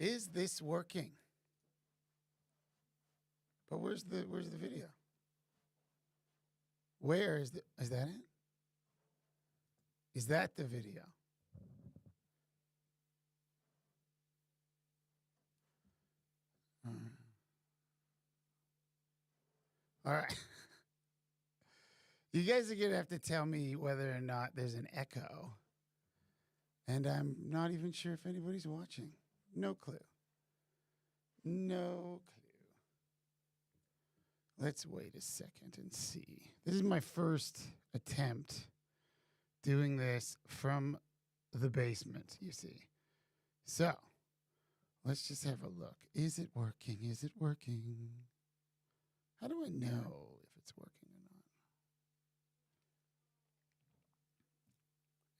Is this working? But where's the video? Where is that it? Is that the video? All right. You guys are going to have to tell me whether or not there's an echo. And I'm not even sure if anybody's watching. No clue. No clue. Let's wait a second and see. This is my first attempt doing this from the basement, you see. So, let's just have a look. Is it working? Is it working? How do I know if it's working or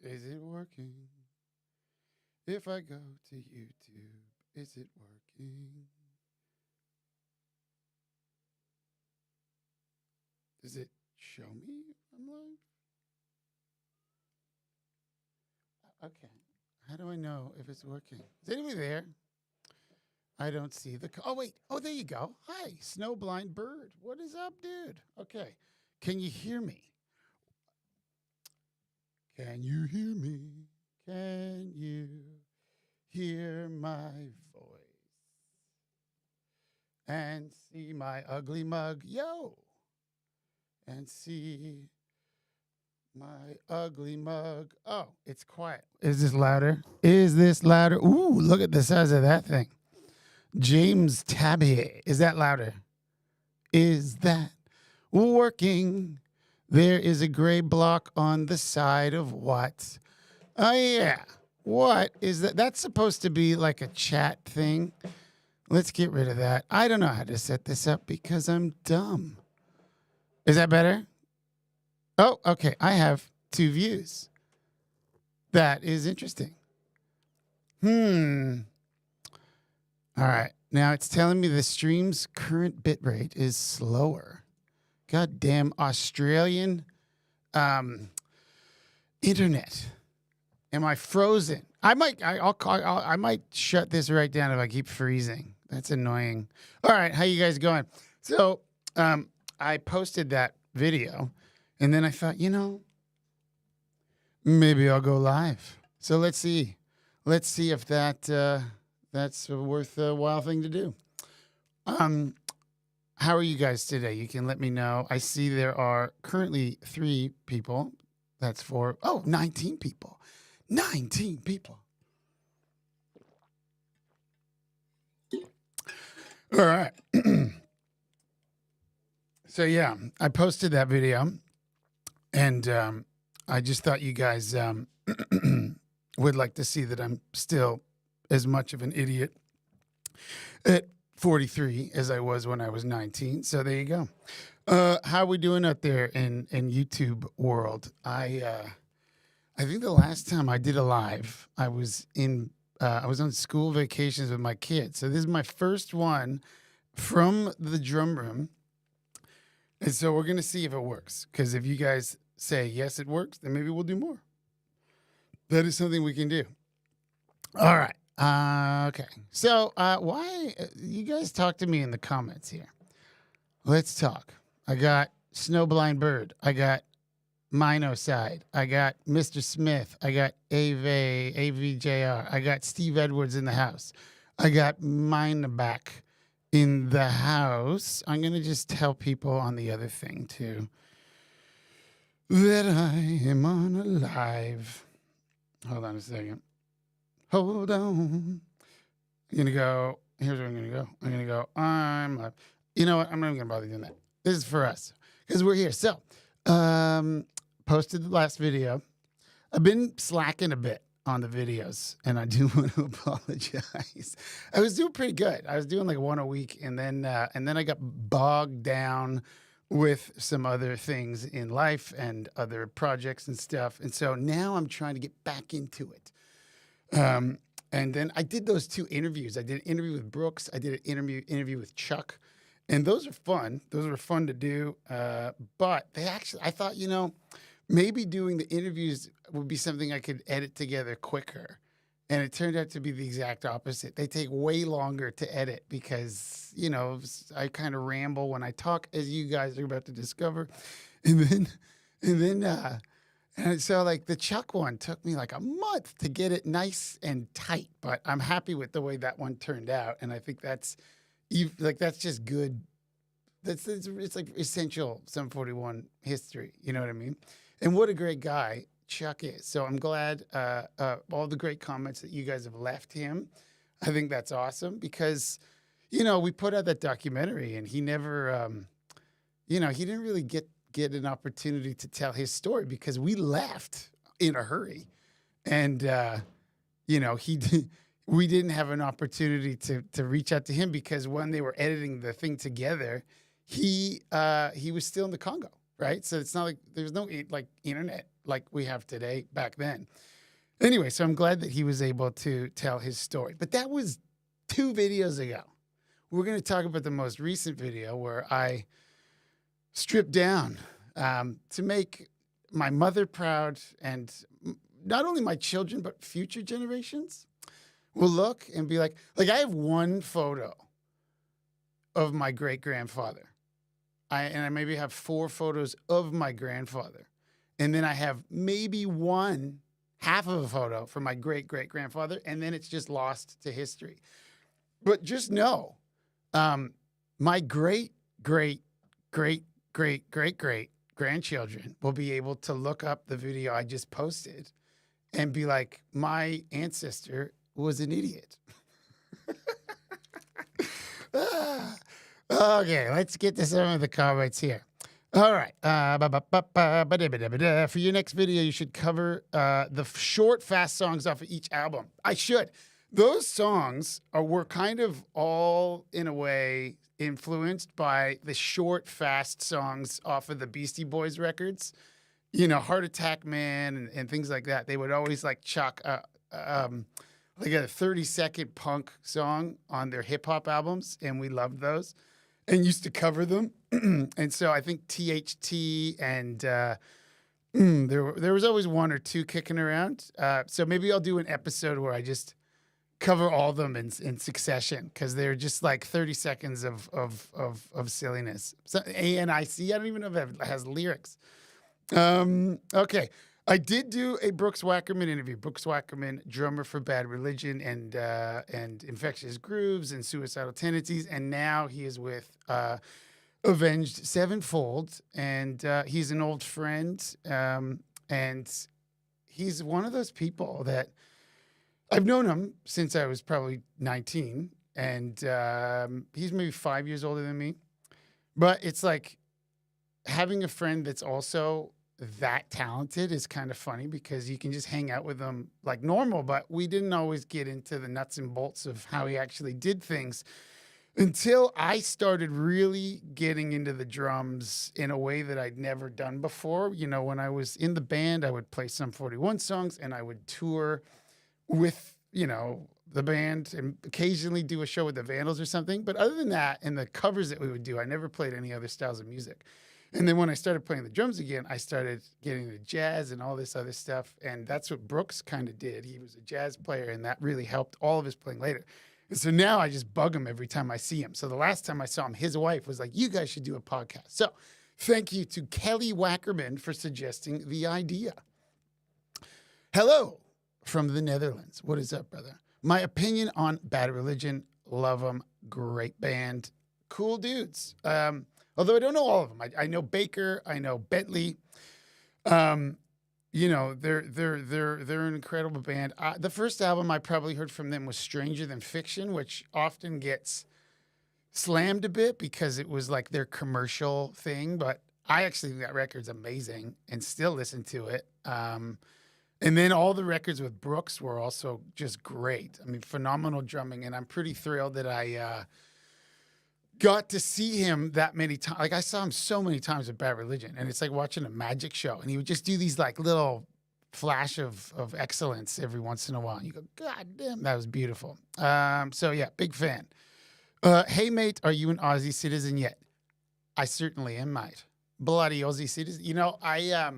not? Is it working? If I go to YouTube, is it working? Does it show me I'm live? Okay. How do I know if it's working? Is anybody there? I don't see the... Oh, wait. Oh, there you go. Hi, Snowblind Bird. What is up, dude? Okay. Can you hear me? Can you hear me? Can you hear my voice? And see my ugly mug? Yo! And see my ugly mug. Oh, it's quiet. Is this louder? Is this louder? Ooh, look at the size of that thing. James Tabby. Is that louder? Is that working? There is a gray block on the side of what? Oh, yeah. What is that? That's supposed to be like a chat thing. Let's get rid of that. I don't know how to set this up because I'm dumb. Is that better? Oh, okay. I have 2 views. That is interesting. All right. Now it's telling me the stream's current bitrate is slower. Goddamn Australian internet. Am I frozen? I might shut this right down if I keep freezing. That's annoying. All right, how you guys going? So I posted that video, and then I thought, maybe I'll go live. So let's see. Let's see if that's a worthwhile thing to do. How are you guys today? You can let me know. I see there are currently 3 people. That's 4. Oh, 19 people. 19 people. All right. So, yeah, I posted that video, and I just thought you guys would like to see that I'm still as much of an idiot at 43 as I was when I was 19. So there you go. How are we doing out there in YouTube world? I think the last time I did a live, I was on school vacations with my kids. So this is my first one from the drum room. And so we're going to see if it works. Because if you guys say, yes, it works, then maybe we'll do more. That is something we can do. All right. Okay. So why you guys talk to me in the comments here? Let's talk. I got Snowblind Bird. I got Mino Side. I got Mr. Smith. I got AVJR. I got Steve Edwards in the house. I got mine back in the house. I'm going to just tell people on the other thing too that I am on a live. Hold on a second. Hold on. I'm going to go. Here's where I'm going to go. I'm going to go. I'm live. You know what? I'm not even going to bother doing that. This is for us because we're here. So, posted the last video. I've been slacking a bit on the videos, and I do want to apologize. I was doing pretty good. I was doing like 1 a week, and then I got bogged down with some other things in life and other projects and stuff. And so now I'm trying to get back into it. And then I did those 2 interviews. I did an interview with Brooks. I did an interview with Chuck. And those are fun. Those were fun to do. But I thought, maybe doing the interviews would be something I could edit together quicker And it turned out to be the exact opposite. They take way longer to edit because, you know, I kind of ramble when I talk, as you guys are about to discover. And so like the Chuck one took me like a month to get it nice and tight, but I'm happy with the way that one turned out. And I think that's that's just good. It's like essential Sum 41 history. You know what I mean? And what a great guy Chuck is. So I'm glad all the great comments that you guys have left him. I think that's awesome because, you know, we put out that documentary and he never, you know, he didn't really get an opportunity to tell his story because we left in a hurry. And, you know, we didn't have an opportunity to reach out to him because when they were editing the thing together, he was still in the Congo, right? So it's not like there's no like internet like we have today back then. Anyway, so I'm glad that he was able to tell his story. But that was 2 videos ago. We're going to talk about the most recent video where I stripped down to make my mother proud and not only my children, but future generations will look and be like I have one photo of my great-grandfather. I maybe have 4 photos of my grandfather. And then I have maybe half of a photo for my great-great-grandfather, and then it's just lost to history. But just know, my great-great-great-great-great-grandchildren will be able to look up the video I just posted and be like, my ancestor was an idiot. Okay, let's get to some of the comments here. All right. For your next video, you should cover the short, fast songs off of each album. I should. Those songs were kind of all, in a way, influenced by the short, fast songs off of the Beastie Boys records. You know, Heart Attack Man and things like that. They would always like chuck like a 30-second punk song on their hip-hop albums, and we loved those and used to cover them. And so I think THT and there was always 1 or 2 kicking around. So maybe I'll do an episode where I just cover all of them in succession because they're just like 30 seconds of silliness. So ANIC, I don't even know if it has lyrics. Okay. I did do a Brooks Wackerman interview. Brooks Wackerman, drummer for Bad Religion and Infectious Grooves and Suicidal Tendencies, and now he is with Avenged Sevenfold, and he's an old friend, and he's one of those people that I've known him since I was probably 19, and he's maybe 5 years older than me, but it's like having a friend that's also that talented is kind of funny because you can just hang out with him like normal, but we didn't always get into the nuts and bolts of how he actually did things until I started really getting into the drums in a way that I'd never done before. You know, when I was in the band, I would play Sum 41 songs and I would tour with, you know, the band and occasionally do a show with the Vandals or something. But other than that, and the covers that we would do, I never played any other styles of music. And then when I started playing the drums again, I started getting into jazz and all this other stuff. And that's what Brooks kind of did. He was a jazz player, and that really helped all of his playing later. And so now I just bug him every time I see him. So the last time I saw him, his wife was like, you guys should do a podcast. So thank you to Kelly Wackerman for suggesting the idea. Hello from the Netherlands. What is up, brother? My opinion on Bad Religion. Love them. Great band. Cool dudes. Although I don't know all of them. I know Baker. I know Bentley. You know, they're an incredible band. The first album I probably heard from them was Stranger Than Fiction, which often gets slammed a bit because it was like their commercial thing. But I actually think that record's amazing and still listen to it. And then all the records with Brooks were also just great. I mean, phenomenal drumming. And I'm pretty thrilled that I got to see him that many times. Like I saw him so many times at Bad Religion, and it's like watching a magic show. And he would just do these like little flash of excellence every once in a while. And you go, God damn, that was beautiful. So yeah, big fan. Hey mate, are you an Aussie citizen yet? I certainly am, mate. Bloody Aussie citizen. You know, I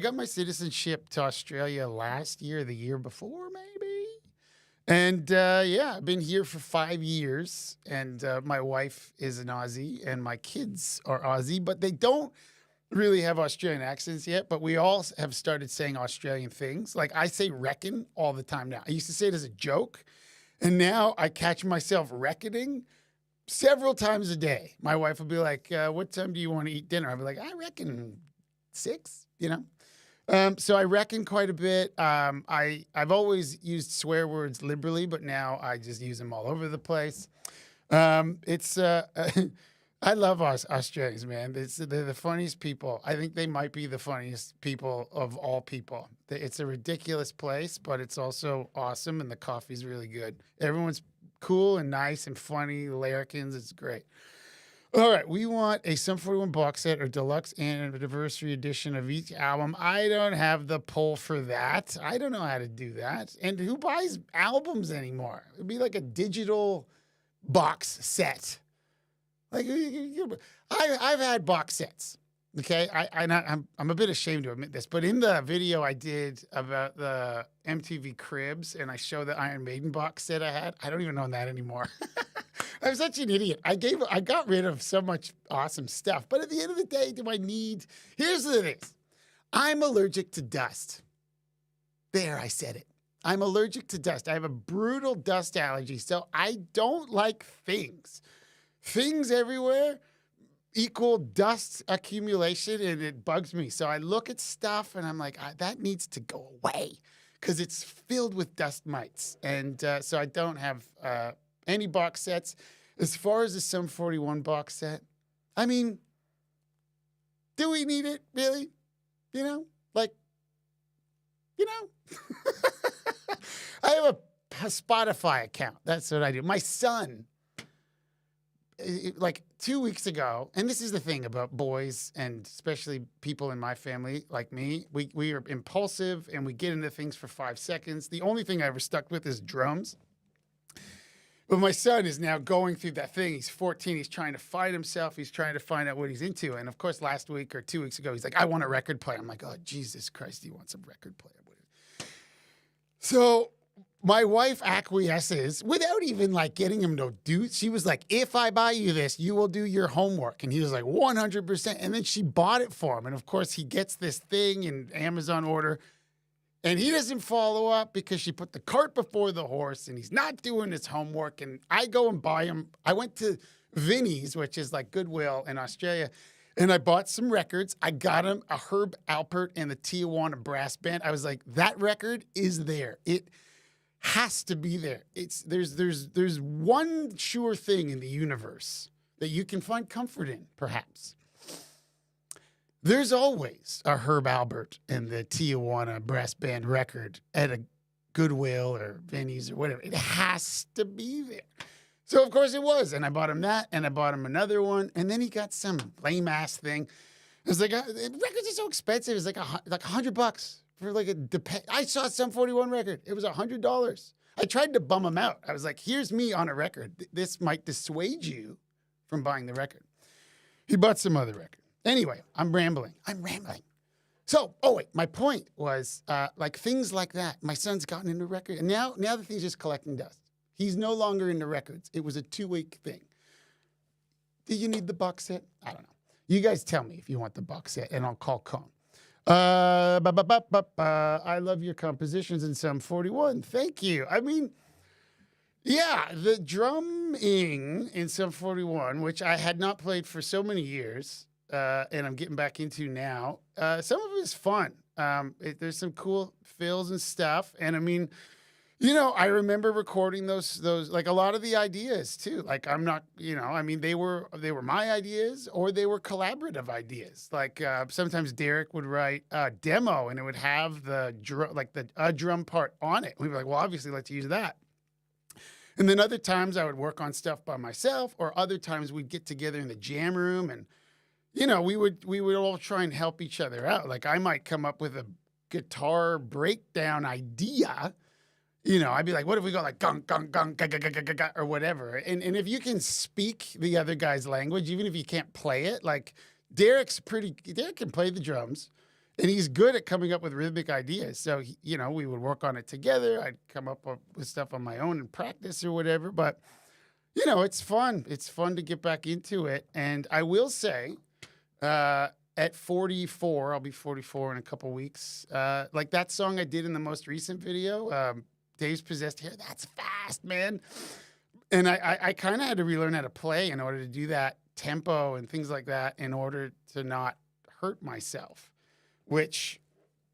got my citizenship to Australia last year, the year before maybe. And yeah, I've been here for 5 years, and my wife is an Aussie, and my kids are Aussie, but they don't really have Australian accents yet. But we all have started saying Australian things. Like I say reckon all the time now. I used to say it as a joke, and now I catch myself reckoning several times a day. My wife will be like, what time do you want to eat dinner? I'll be like, I reckon 6, you know? So I reckon quite a bit. I've always used swear words liberally, but now I just use them all over the place. It's I love Australians, man. They're the funniest people. I think they might be the funniest people of all people. It's a ridiculous place, but it's also awesome, and the coffee's really good. Everyone's cool and nice and funny. The Larrikins, it's great. All right, we want a Sum 41 box set or deluxe anniversary edition of each album. I don't have the pull for that. I don't know how to do that. And who buys albums anymore? It'd be like a digital box set. Like I've had box sets. Okay, I'm a bit ashamed to admit this, but in the video I did about the MTV Cribs, and I show the Iron Maiden box set I had. I don't even own that anymore. I'm such an idiot. I got rid of so much awesome stuff. But at the end of the day, do I need? Here's the thing. I'm allergic to dust. There, I said it. I'm allergic to dust. I have a brutal dust allergy, so I don't like things. Things everywhere equal dust accumulation, and it bugs me. So I look at stuff, and I'm like, that needs to go away because it's filled with dust mites. And so I don't have any box sets. As far as the Sum 41 box set, I mean, do we need it, really? You know? Like, you know? I have a Spotify account. That's what I do. My son, like 2 weeks ago, and this is the thing about boys and especially people in my family like me, we are impulsive and we get into things for 5 seconds. The only thing I ever stuck with is drums. But my son is now going through that thing. He's 14. He's trying to find himself. He's trying to find out what he's into. And, of course, last week or 2 weeks ago, he's like, I want a record player. I'm like, oh, Jesus Christ, he wants a record player. So my wife acquiesces without even, like, getting him to do. She was like, if I buy you this, you will do your homework. And he was like, 100%. And then she bought it for him. And, of course, he gets this thing in Amazon order. And he doesn't follow up because she put the cart before the horse, and he's not doing his homework. And I go and buy him. I went to Vinnie's, which is like Goodwill in Australia, and I bought some records. I got him a Herb Alpert and the Tijuana Brass Band. I was like, that record is there. It has to be there. There's one sure thing in the universe that you can find comfort in, perhaps. There's always a Herb Alpert and the Tijuana Brass Band record at a Goodwill or Vinnie's or whatever. It has to be there. So, of course, it was. And I bought him that, and I bought him another one. And then he got some lame-ass thing. It was like, records are so expensive. It's like $100 for like a... I saw some 41 record. It was $100. I tried to bum him out. I was like, here's me on a record. This might dissuade you from buying the record. He bought some other record. Anyway, I'm rambling. So, my point was, like things like that. My son's gotten into records, and now that he's just collecting dust. He's no longer into records. It was a 2-week thing. Do you need the box set? I don't know. You guys tell me if you want the box set, and I'll call Con. I love your compositions in Sum 41. Thank you. I mean, yeah, the drumming in Sum 41, which I had not played for so many years, and I'm getting back into now. Some of it is fun. There's some cool fills and stuff. And I mean, you know, I remember recording those like a lot of the ideas too. Like I'm not, you know, I mean, they were my ideas or they were collaborative ideas. Like sometimes Derek would write a demo and it would have the drum part on it. We'd be like, well, obviously let's use that. And then other times I would work on stuff by myself, or other times we'd get together in the jam room and, you know, we would all try and help each other out. Like I might come up with a guitar breakdown idea. You know, I'd be like, what if we go like gunk, gunk, gunk, ga, ga, ga, ga, ga, ga, or whatever. And if you can speak the other guy's language, even if you can't play it, like Derek can play the drums And he's good at coming up with rhythmic ideas. So, we would work on it together. I'd come up with stuff on my own and practice or whatever. But, it's fun. It's fun to get back into it. And I will say, at 44, I'll be 44 in a couple weeks. Like that song I did in the most recent video, Dave's Possessed Hair, that's fast, man. And I kind of had to relearn how to play in order to do that tempo and things like that in order to not hurt myself, which,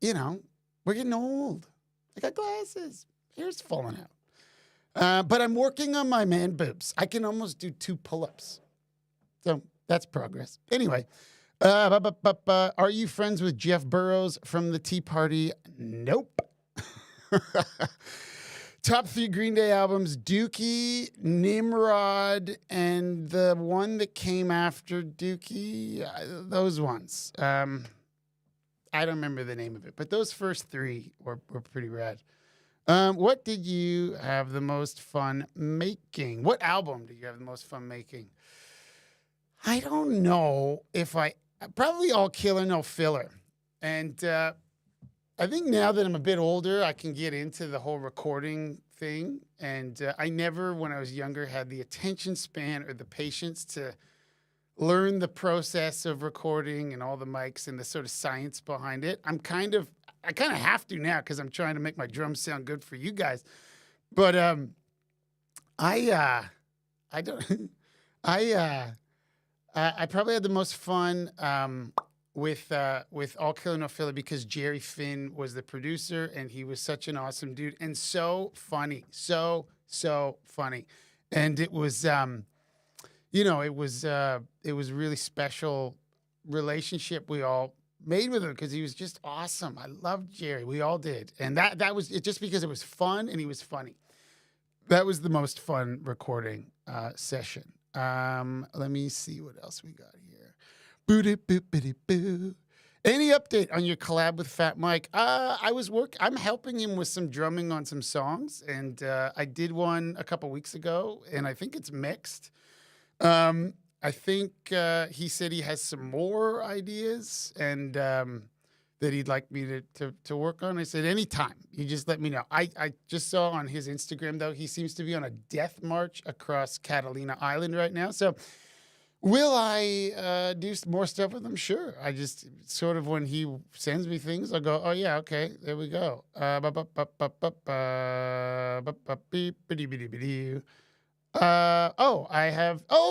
we're getting old. I got glasses. Hair's falling out. But I'm working on my man boobs. I can almost do 2 pull-ups. So that's progress. Anyway, are you friends with Jeff Burrows from the Tea Party? Nope. Top 3 Green Day albums, Dookie, Nimrod, and the one that came after Dookie, those ones. I don't remember the name of it, but those first 3 were pretty rad. What did you have the most fun making? What album did you have the most fun making? I don't know if probably All Killer, No Filler. And I think now that I'm a bit older, I can get into the whole recording thing. And I never, when I was younger, had the attention span or the patience to learn the process of recording and all the mics and the sort of science behind it. I kind of have to now because I'm trying to make my drums sound good for you guys. But I don't. I probably had the most fun with All Killer No Filler because Jerry Finn was the producer and he was such an awesome dude and so funny, so funny, and it was it was really special relationship we all made with him because he was just awesome. I loved Jerry, we all did, and that was it just because it was fun and he was funny. That was the most fun recording session. Let me see what else we got here. Boo-dee-boo-biddy-boo. Any update on your collab with Fat Mike? I'm helping him with some drumming on some songs, and I did one a couple weeks ago, and I think it's mixed. I think he said he has some more ideas, and that he'd like me to work on. I said, anytime. You just let me know. I just saw on his Instagram, though, he seems to be on a death march across Catalina Island right now. So will I do more stuff with him? Sure. I just sort of, when he sends me things, I'll go, oh, yeah, okay, there we go.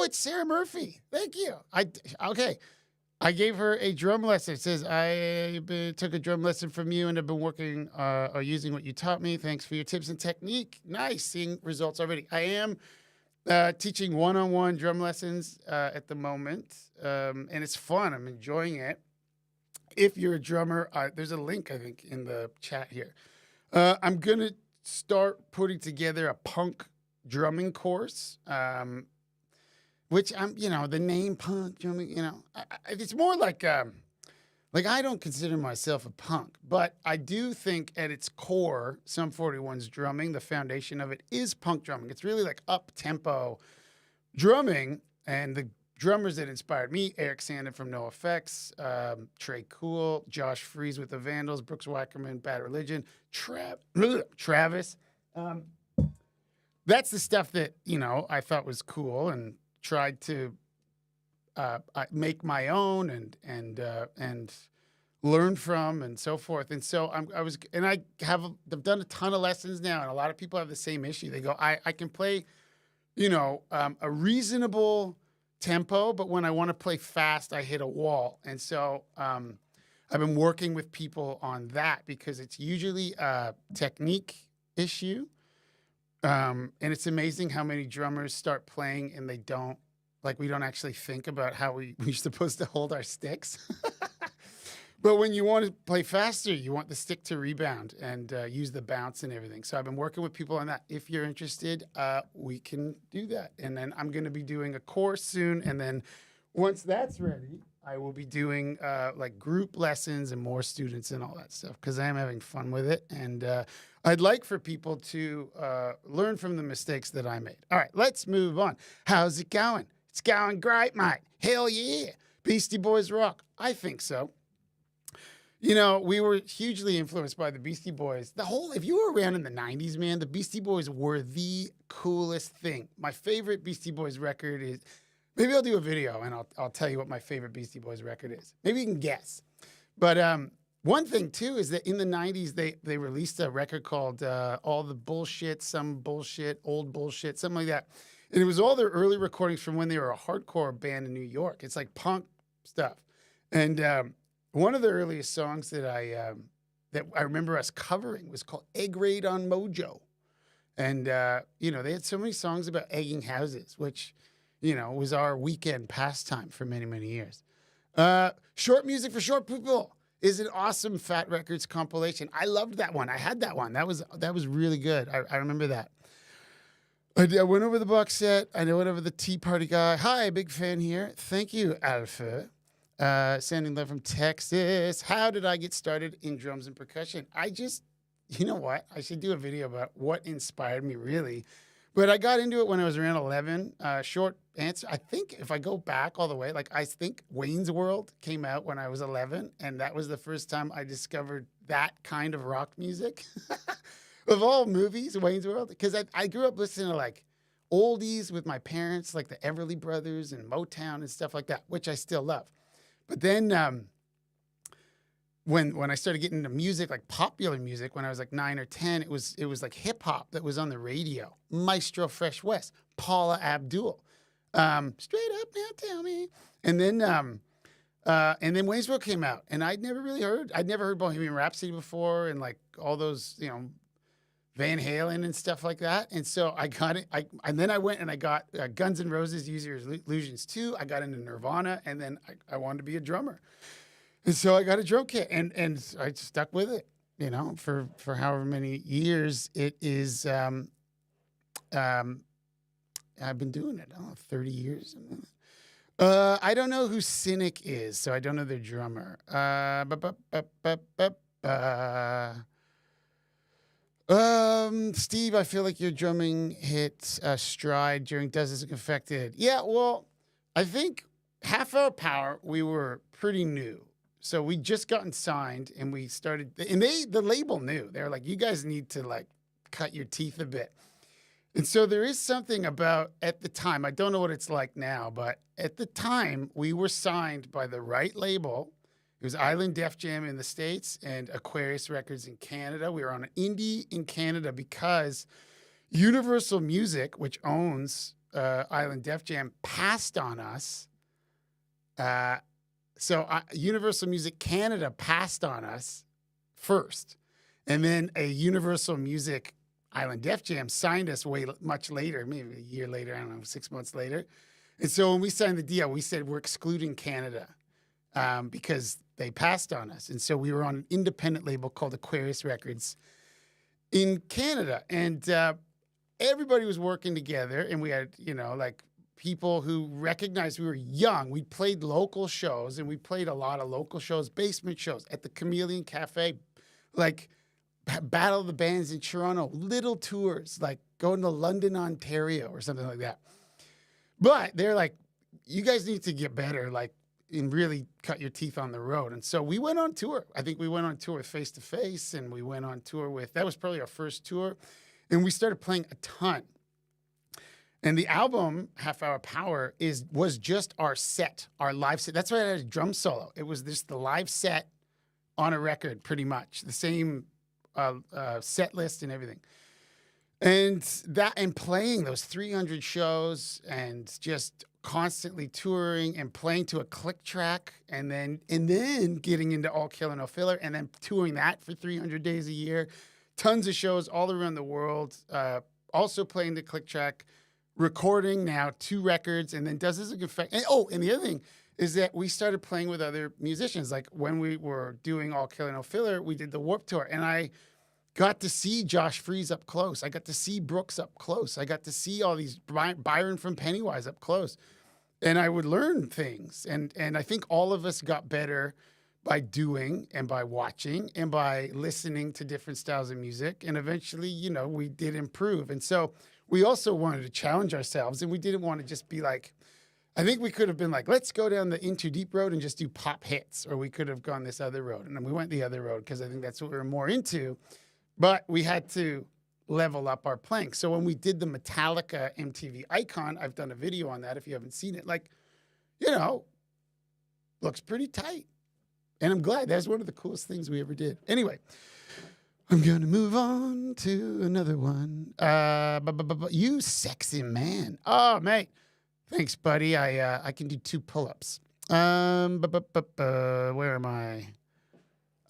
It's Sarah Murphy. Thank you. Okay. I gave her a drum lesson. It says, I took a drum lesson from you and have been working or using what you taught me. Thanks for your tips and technique. Nice. Seeing results already. I am teaching one-on-one drum lessons at the moment, and it's fun. I'm enjoying it. If you're a drummer, there's a link, I think, in the chat here. I'm going to start putting together a punk drumming course, which the name punk drumming, it's more like I don't consider myself a punk, but I do think at its core, Sum 41's drumming, the foundation of it is punk drumming. It's really like up-tempo drumming, and the drummers that inspired me, Eric Sandin from NoFX, Trey Cool, Josh Freese with the Vandals, Brooks Wackerman, Bad Religion, Travis. That's the stuff that, I thought was cool and tried to make my own and learn from and so forth. And so I've done a ton of lessons now, and a lot of people have the same issue. They go, I can play, a reasonable tempo, but when I want to play fast, I hit a wall. And so I've been working with people on that because it's usually a technique issue. And it's amazing how many drummers start playing and we don't actually think about how we're supposed to hold our sticks. But when you want to play faster, you want the stick to rebound and use the bounce and everything. So I've been working with people on that. If you're interested, we can do that. And then I'm going to be doing a course soon. And then once that's ready, I will be doing group lessons and more students and all that stuff because I am having fun with it. And I'd like for people to learn from the mistakes that I made. All right, let's move on. How's it going? It's going great, mate. Hell yeah. Beastie Boys rock. I think so. You know, we were hugely influenced by the Beastie Boys. If you were around in the 90s, man, the Beastie Boys were the coolest thing. My favorite Beastie Boys record is, maybe I'll do a video and I'll tell you what my favorite Beastie Boys record is. Maybe you can guess. But one thing, too, is that in the 90s, they released a record called All the Bullshit, Some Bullshit, Old Bullshit, something like that. And it was all their early recordings from when they were a hardcore band in New York. It's like punk stuff. And one of the earliest songs that I remember us covering was called Egg Raid on Mojo. And, you know, they had so many songs about egging houses, which, you know, was our weekend pastime for many, many years. Short Music for Short People is an awesome Fat Records compilation. I loved that one. I had that one. That was really good. I remember that. I went over the box set. I went over the Tea Party guy. Hi, big fan here. Thank you, Alpha. Sending love from Texas. How did I get started in drums and percussion? You know what? I should do a video about what inspired me, really. But I got into it when I was around 11. Short answer, I think if I go back all the way, like I think Wayne's World came out when I was 11, and that was the first time I discovered that kind of rock music. Of all movies, Wayne's World, because I grew up listening to like oldies with my parents, like the Everly Brothers and Motown and stuff like that, which I still love. But then when I started getting into music, like popular music, when I was like 9 or 10, it was like hip hop that was on the radio. Maestro Fresh West, Paula Abdul, Straight Up Now Tell Me, and then Wayne's World came out, and I'd never heard Bohemian Rhapsody before, and like all those, you know, Van Halen and stuff like that. And so I got it. And then I went and I got Guns N' Roses, Use Your Illusions 2. I got into Nirvana, and then I wanted to be a drummer. And so I got a drum kit, and I stuck with it, you know, for however many years it is. I've been doing it, 30 years. I don't know who Cynic is, so I don't know their drummer. Steve, I feel like your drumming hit stride during Does This Affected. Yeah, well, I think Half Hour Power, we were pretty new. So we just gotten signed, and we started, and the label knew. They were like, you guys need to like cut your teeth a bit. And so there is something about, at the time, I don't know what it's like now, but at the time, we were signed by the right label. It was Island Def Jam in the States and Aquarius Records in Canada. We were on an indie in Canada because Universal Music, which owns Island Def Jam, passed on us. So Universal Music Canada passed on us first. And then a Universal Music Island Def Jam signed us much later, maybe a year later, I don't know, 6 months later. And so when we signed the deal, we said we're excluding Canada because they passed on us. And so we were on an independent label called Aquarius Records in Canada. And everybody was working together, and we had, you know, like people who recognized we were young. We played local shows, and we played a lot of local shows, basement shows at the Chameleon Cafe, like Battle of the Bands in Toronto, little tours, like going to London, Ontario or something like that. But they're like, you guys need to get better, like, and really cut your teeth on the road. And so we went on tour. I think we went on tour with Face to Face, and we went on tour with, that was probably our first tour. And we started playing a ton. And the album, Half Hour Power, was just our set, our live set. That's why I had a drum solo. It was just the live set on a record, pretty much. The same set list and everything. And playing those 300 shows and just constantly touring and playing to a click track, and then getting into All Killer No Filler, and then touring that for 300 days a year, tons of shows all around the world, also playing the click track, recording now 2 records, and then Does This Affect. And the other thing is that we started playing with other musicians. Like when we were doing All Killer No Filler, we did the Warped Tour, and I got to see Josh Freese up close. I got to see Brooks up close. I got to see all these Byron from Pennywise up close. And I would learn things. And I think all of us got better by doing and by watching and by listening to different styles of music. And eventually, you know, we did improve. And so we also wanted to challenge ourselves, and we didn't want to just be like I think we could have been like, let's go down the In Too Deep road and just do pop hits, or we could have gone this other road. And then we went the other road because I think that's what we were more into. But we had to level up our playing. So when we did the Metallica MTV Icon, I've done a video on that if you haven't seen it. Like, you know, looks pretty tight. And I'm glad. That's one of the coolest things we ever did. Anyway, I'm going to move on to another one. You sexy man. Oh, mate. Thanks, buddy. I can do 2 pull-ups. Where am I?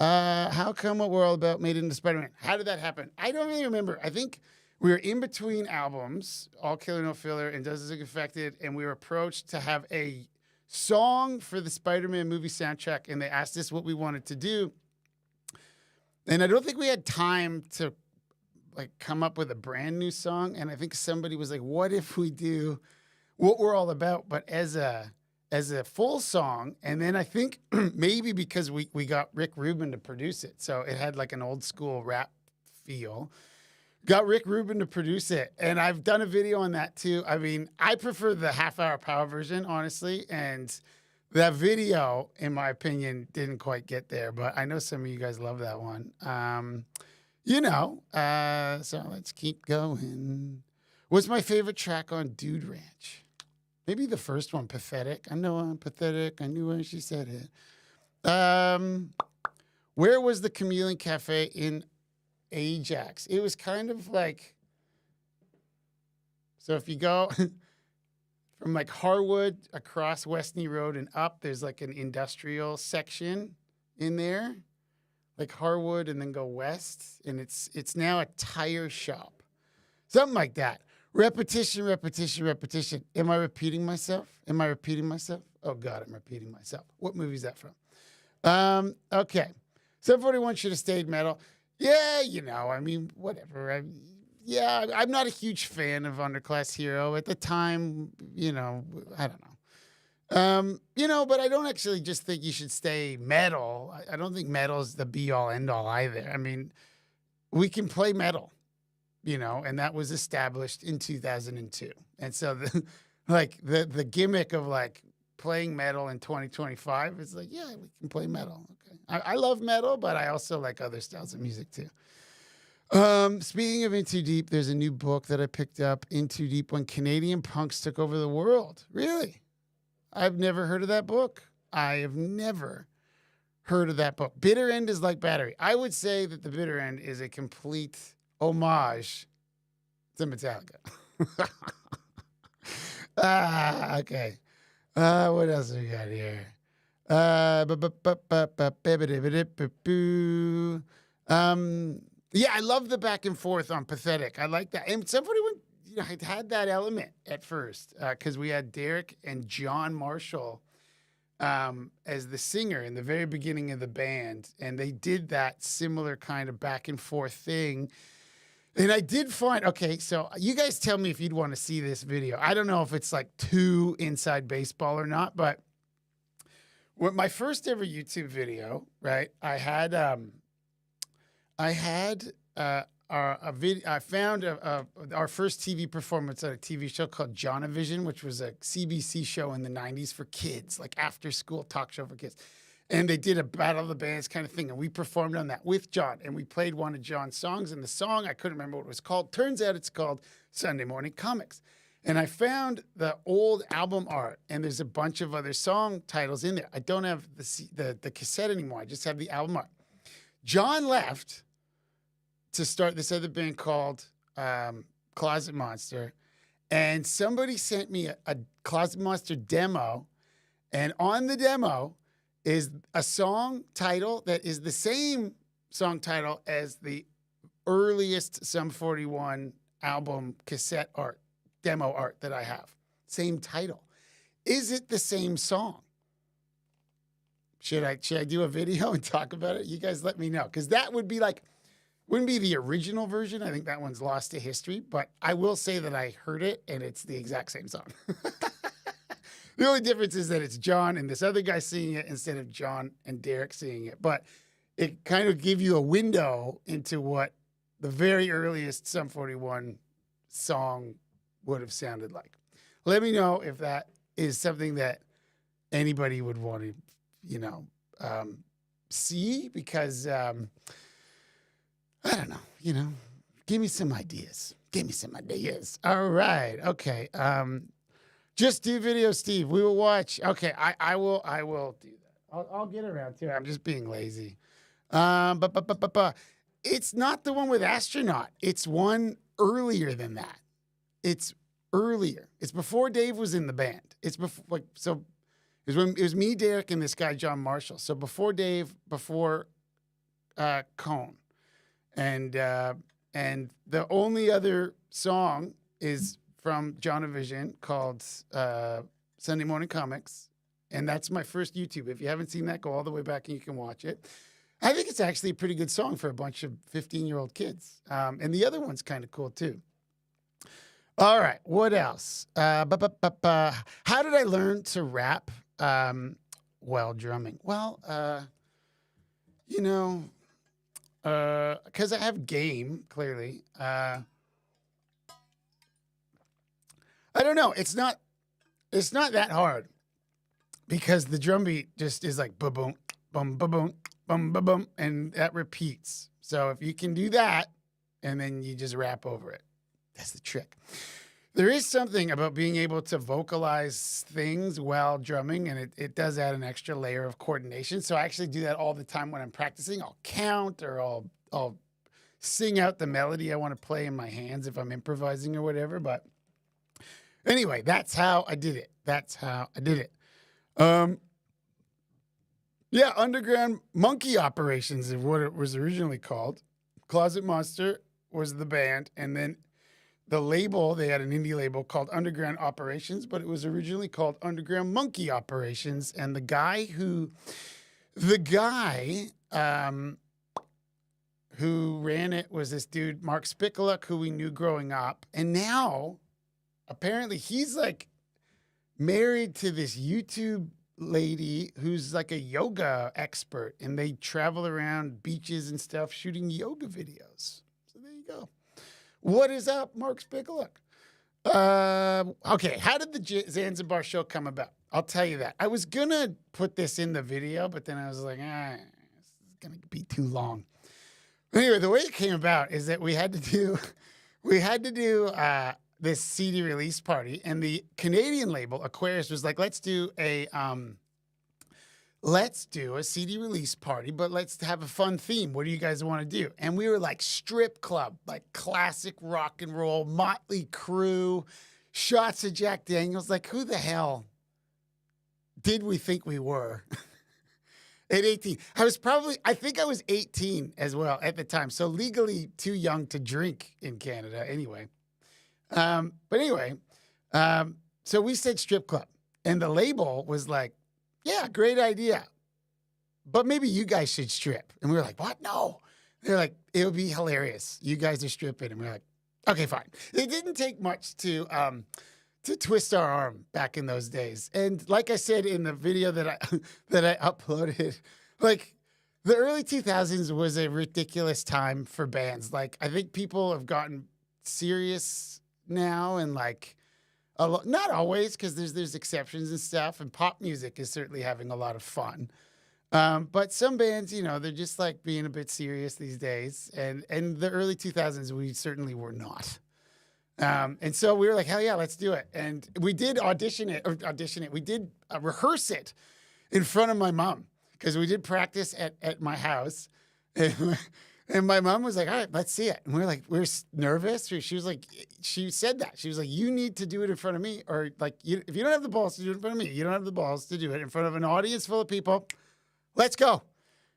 How come what we're all about made it into Spider-Man? How did that happen? I don't really remember. I think we were in between albums, All Killer No Filler and Does This Look Affected, and we were approached to have a song for the Spider-Man movie soundtrack, and they asked us what we wanted to do. And I don't think we had time to like come up with a brand new song. And I think somebody was like, what if we do What We're All About, but as a full song? And then I think maybe because we got Rick Rubin to produce it, so it had like an old school rap feel. Got Rick Rubin to produce it, and I've done a video on that too. I mean, I prefer the half-hour power version, honestly, and that video, in my opinion, didn't quite get there, but I know some of you guys love that one. So let's keep going. What's my favorite track on Dude Ranch? Maybe the first one, Pathetic. I know I'm pathetic. I knew when she said it. Where was the Chameleon Cafe in Ajax? It was kind of like, so if you go from like Harwood across Westney Road and up, there's like an industrial section in there, like Harwood, and then go west, and it's now a tire shop, something like that. Repetition. Am I repeating myself? Oh God, I'm repeating myself. What movie is that from? Okay. 741 should have stayed metal. Yeah, I mean, whatever. I'm not a huge fan of Underclass Hero at the time. I don't know. But I don't actually just think you should stay metal. I don't think metal is the be all end all either. I mean, we can play metal, and that was established in 2002. And so the gimmick of like playing metal in 2025 is like, yeah, we can play metal. Okay. I love metal, but I also like other styles of music too. Speaking of In Too Deep, there's a new book that I picked up, In Too Deep, When Canadian Punks Took Over the World. Really? I've never heard of that book. I have never heard of that book. Bitter End is like Battery. I would say that the Bitter End is a complete homage to Metallica. Okay. What else we got here? Yeah, I love the back and forth on Pathetic. I like that. And somebody had that element at first because we had Derek and John Marshall as the singer in the very beginning of the band, and they did that similar kind of back and forth thing. And I did find, okay, so you guys tell me if you'd want to see this video. I don't know if it's like too inside baseball or not, but with my first ever YouTube video, right? I found our first TV performance at a TV show called Jonavision, which was a CBC show in the 90s for kids, like after school talk show for kids. And they did a Battle of the Bands kind of thing, and we performed on that with John, and we played one of John's songs, and the song, I couldn't remember what it was called. Turns out it's called Sunday Morning Comics. And I found the old album art, and there's a bunch of other song titles in there. I don't have the cassette anymore. I just have the album art. John left to start this other band called Closet Monster, and somebody sent me a Closet Monster demo, and on the demo is a song title that is the same song title as the earliest Sum 41 album cassette art, demo art that I have. Same title. Is it the same song? Should I do a video and talk about it? You guys let me know, because that would be like, wouldn't be the original version. I think that one's lost to history, but I will say that I heard it and it's the exact same song. The only difference is that it's John and this other guy singing it instead of John and Derek singing it. But it kind of gives you a window into what the very earliest Sum 41 song would have sounded like. Let me know if that is something that anybody would want to, see because I don't know, give me some ideas. Give me some ideas. All right. Okay. Just do video, Steve. We will watch. Okay. I will do that. I'll get around to it. I'm just being lazy. But it's not the one with astronaut. It's one earlier than that. It's earlier. It's before Dave was in the band. It's before it was me, Derek, and this guy John Marshall. So before Dave, before Cone, and the only other song is from John Vision called Sunday Morning Comics, and that's my first YouTube. If you haven't seen that, go all the way back and you can watch it. I think it's actually a pretty good song for a bunch of 15-year-old kids, and the other one's kind of cool too. All right, what else? How did I learn to rap while drumming? Well, because I have game, clearly. I don't know. It's not that hard because the drum beat just is like boom, boom, boom, boom, boom, boom, boom, boom, and that repeats. So if you can do that, and then you just rap over it, that's the trick. There is something about being able to vocalize things while drumming, and it does add an extra layer of coordination. So I actually do that all the time when I'm practicing. I'll count or I'll sing out the melody I want to play in my hands if I'm improvising or whatever. But anyway, that's how I did it. Yeah, Underground Monkey Operations is what it was originally called. Closet Monster was the band, and then the label, they had an indie label called Underground Operations, but it was originally called Underground Monkey Operations. And the guy who ran it was this dude, Mark Spikuluk, who we knew growing up. And now, apparently, he's like married to this YouTube lady who's like a yoga expert. And they travel around beaches and stuff shooting yoga videos. So there you go. What is up, Mark Spikuluk? Okay, how did the Zanzibar show come about? I'll tell you that. I was going to put this in the video, but then I was like, this is going to be too long. Anyway, the way it came about is that we had to do this CD release party, and the Canadian label, Aquarius, was like, let's do a CD release party, but let's have a fun theme. What do you guys want to do? And we were like strip club, like classic rock and roll, Motley Crue, shots of Jack Daniels. Like, who the hell did we think we were? At 18. I think I was 18 as well at the time. So legally too young to drink in Canada anyway. So we said strip club, and the label was like, yeah, great idea, but maybe you guys should strip. And we were like, what? No. They're like, it would be hilarious. You guys are stripping. And we're like, okay, fine. It didn't take much to twist our arm back in those days. And like I said in the video that I uploaded, like the early 2000s was a ridiculous time for bands. Like, I think people have gotten serious now, and like, not always, because there's exceptions and stuff, and pop music is certainly having a lot of fun. But some bands, they're just like being a bit serious these days. And the early 2000s, we certainly were not. And so we were like, hell yeah, let's do it. And we did we did rehearse it in front of my mom, because we did practice at my house. And my mom was like, all right, let's see it. And we were nervous. She was like, she said that. She was like, you need to do it in front of me. Or like, if you don't have the balls to do it in front of me, you don't have the balls to do it in front of an audience full of people. Let's go.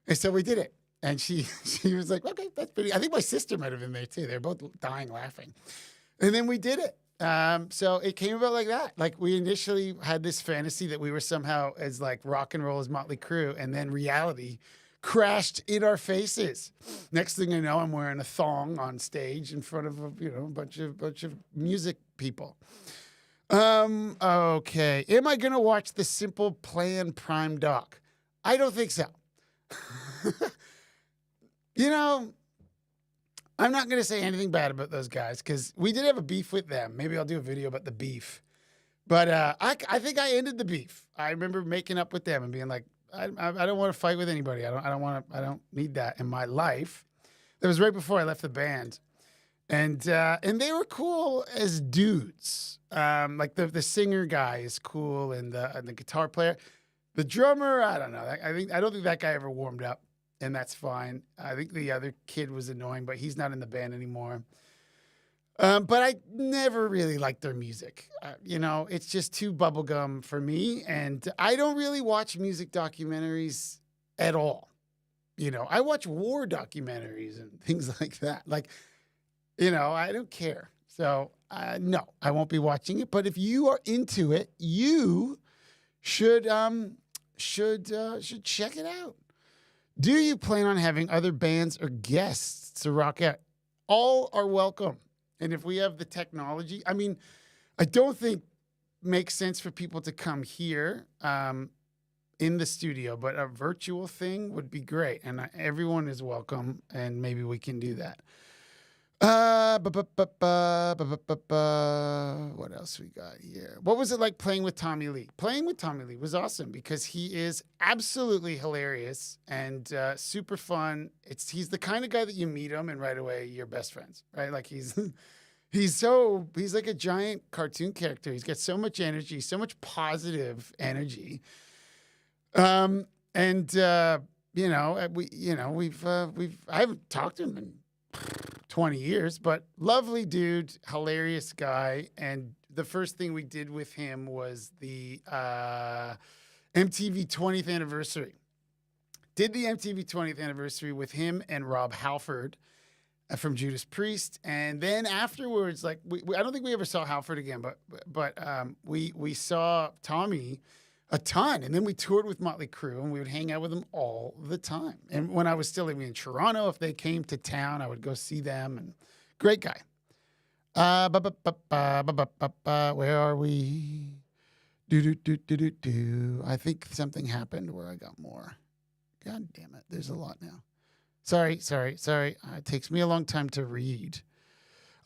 And so we did it. And she was like, okay, that's pretty. I think my sister might have been there too. They're both dying laughing. And then we did it. So it came about like that. Like, we initially had this fantasy that we were somehow as like rock and roll as Motley Crue, and then reality crashed in our faces. Next thing I know, I'm wearing a thong on stage in front of a bunch of music people. Okay. Am I gonna watch the Simple Plan Prime doc? I don't think so. I'm not gonna say anything bad about those guys, because we did have a beef with them. Maybe I'll do a video about the beef. But I think I ended the beef. I remember making up with them and being like, I don't want to fight with anybody. I don't need that in my life. That was right before I left the band. And they were cool as dudes. Like the singer guy is cool, and the guitar player, the drummer. I don't know. I don't think that guy ever warmed up, and that's fine. I think the other kid was annoying, but he's not in the band anymore. But I never really liked their music. It's just too bubblegum for me, and I don't really watch music documentaries at all. I watch war documentaries and things like that. Like, I don't care. So, no, I won't be watching it. But if you are into it, you should check it out. Do you plan on having other bands or guests to rock out? All are welcome. And if we have the technology, I mean, I don't think makes sense for people to come here in the studio, but a virtual thing would be great. And everyone is welcome, and maybe we can do that. What else we got here? What was it like playing with Tommy Lee? Playing with Tommy Lee was awesome because he is absolutely hilarious and super fun. He's the kind of guy that you meet him and right away you're best friends, right? Like he's like a giant cartoon character. He's got so much energy, so much positive energy. I haven't talked to him in 20 years, but lovely dude, hilarious guy. And the first thing we did with him was the MTV 20th anniversary. Did the MTV 20th anniversary with him and Rob Halford from Judas Priest. And then afterwards, like I don't think we ever saw Halford again, but we saw Tommy a ton. And then we toured with Motley Crue, and we would hang out with them all the time. And when I was still living in Toronto, if they came to town, I would go see them. And great guy. Where are we? I think something happened where I got more. God damn it. There's a lot now. Sorry. It takes me a long time to read.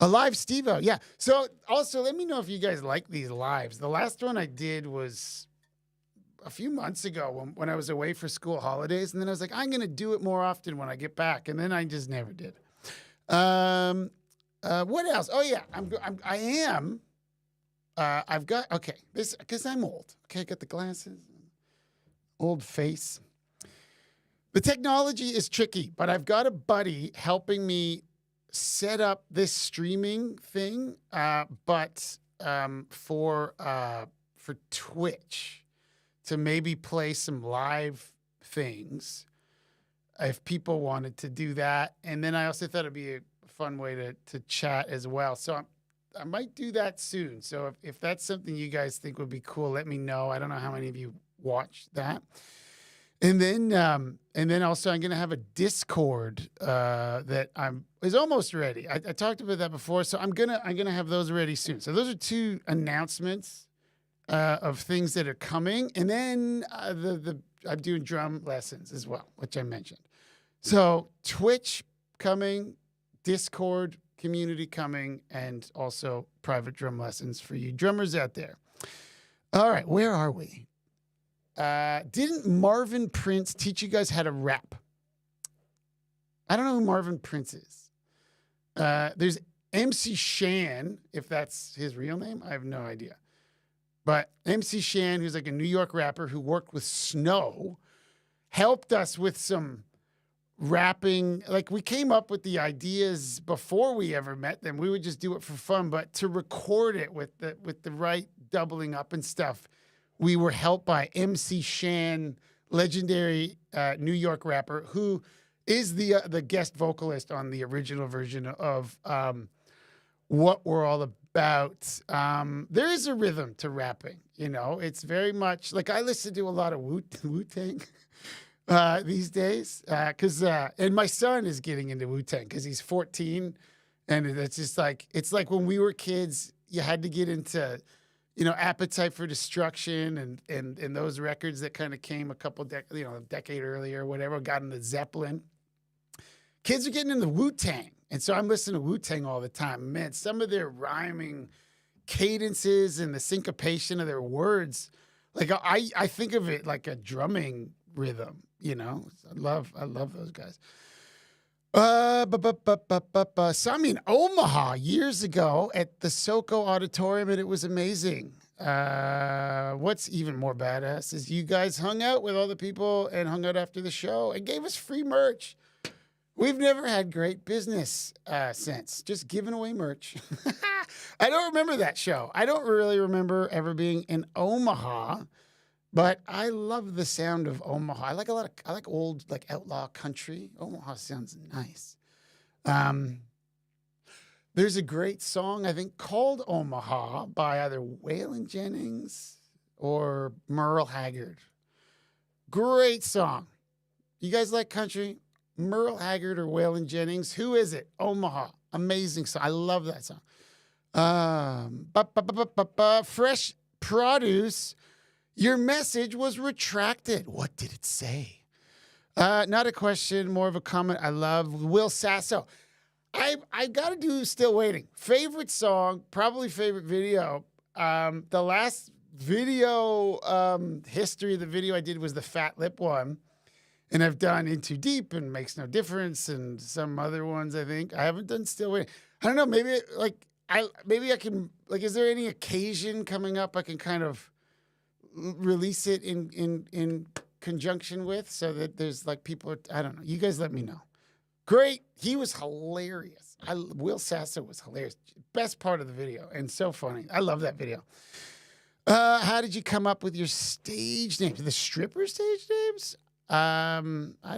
A live Stevo. Yeah. So also let me know if you guys like these lives. The last one I did was a few months ago when I was away for school holidays. And then I was like, I'm going to do it more often when I get back. And then I just never did. What else? Oh yeah, I've got, okay, this, cause I'm old. Okay. I got the glasses, old face. The technology is tricky, but I've got a buddy helping me set up this streaming thing. But for Twitch, to maybe play some live things if people wanted to do that. And then I also thought it'd be a fun way to chat as well. So I might do that soon. So if that's something you guys think would be cool, let me know. I don't know how many of you watch that. And then also I'm going to have a Discord that is almost ready. I talked about that before. So I'm going to have those ready soon. So those are two announcements of things that are coming. And then I'm doing drum lessons as well, which I mentioned. So Twitch coming, Discord community coming, and also private drum lessons for you drummers out there. All right, where are we? Didn't Marvin Prince teach you guys how to rap? I don't know who Marvin Prince is. There's MC Shan, if that's his real name. I have no idea. But MC Shan, who's like a New York rapper who worked with Snow, helped us with some rapping. Like we came up with the ideas before we ever met them. We would just do it for fun, but to record it with the right doubling up and stuff, we were helped by MC Shan, legendary New York rapper, who is the guest vocalist on the original version of What We're All About. There is a rhythm to rapping, it's very much like I listen to a lot of Wu-Tang these days and my son is getting into Wu-Tang because he's 14, and it's just like, it's like when we were kids, you had to get into, Appetite for Destruction and those records that kind of came a decade earlier or whatever, got into Zeppelin. Kids are getting into Wu-Tang. And so I'm listening to Wu-Tang all the time. Man, some of their rhyming cadences and the syncopation of their words. Like I think of it like a drumming rhythm, you know. I love those guys. Saw me in Omaha years ago at the SoCo Auditorium, and it was amazing. What's even more badass is you guys hung out with all the people and hung out after the show and gave us free merch. We've never had great business since, just giving away merch. I don't remember that show. I don't really remember ever being in Omaha, but I love the sound of Omaha. I like old, like outlaw country. Omaha sounds nice. There's a great song, I think, called Omaha by either Waylon Jennings or Merle Haggard. Great song. You guys like country? Merle Haggard or Waylon Jennings? Who is it? Omaha. Amazing song. I love that song. Fresh produce. Your message was retracted. What did it say? Not a question, more of a comment. I love Will Sasso. I got to do Still Waiting. Favorite song, probably favorite video. The last video history of the video I did was the Fat Lip one. And I've done In Too Deep and Makes No Difference and some other ones, I think. I haven't done Still Waiting. I don't know, maybe I can, like, is there any occasion coming up I can kind of release it in conjunction with so that there's like people are, I don't know. You guys let me know. Great. He was hilarious. Will Sasso was hilarious. Best part of the video and so funny. I love that video. How did you come up with your stage names? The stripper stage names? I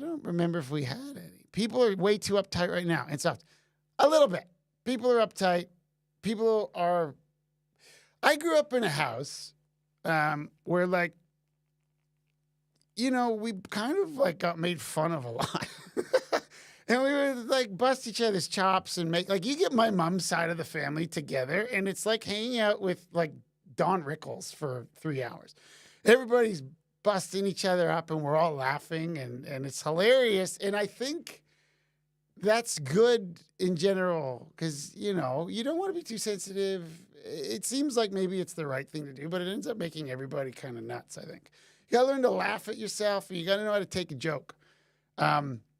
don't remember if we had any. People are way too uptight right now and soft. A little bit. People are uptight. People are. I grew up in a house where, like, you know, we kind of like got made fun of a lot. And we would like bust each other's chops and make, like, you get my mom's side of the family together and it's like hanging out with like Don Rickles for 3 hours. Everybody's busting each other up and we're all laughing and it's hilarious. And I think that's good in general because, you know, you don't want to be too sensitive. It seems like maybe it's the right thing to do, but it ends up making everybody kind of nuts, I think. You got to learn to laugh at yourself and you got to know how to take a joke.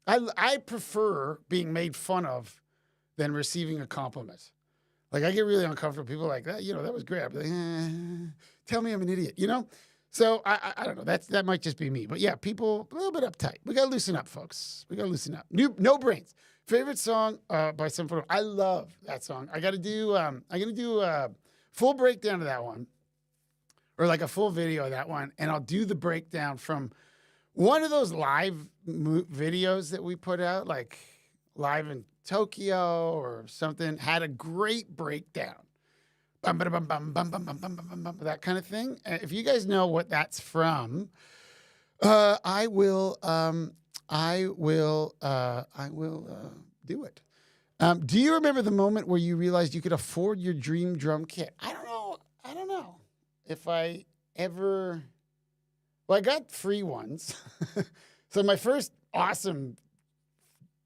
I prefer being made fun of than receiving a compliment. Like, I get really uncomfortable. People are like, that, you know, that was great. I'm like, tell me I'm an idiot, you know? So I don't know. That might just be me. But yeah, people a little bit uptight. We got to loosen up, folks. We got to loosen up. No Brains. Favorite song by some photo. I love that song. I'm going to do a full breakdown of that one or like a full video of that one. And I'll do the breakdown from one of those live videos that we put out, like live in Tokyo or something, had a great breakdown. That kind of thing. If you guys know what that's from, I will do it. Do you remember the moment where you realized you could afford your dream drum kit? I don't know if I ever. Well, I got free ones. So my first awesome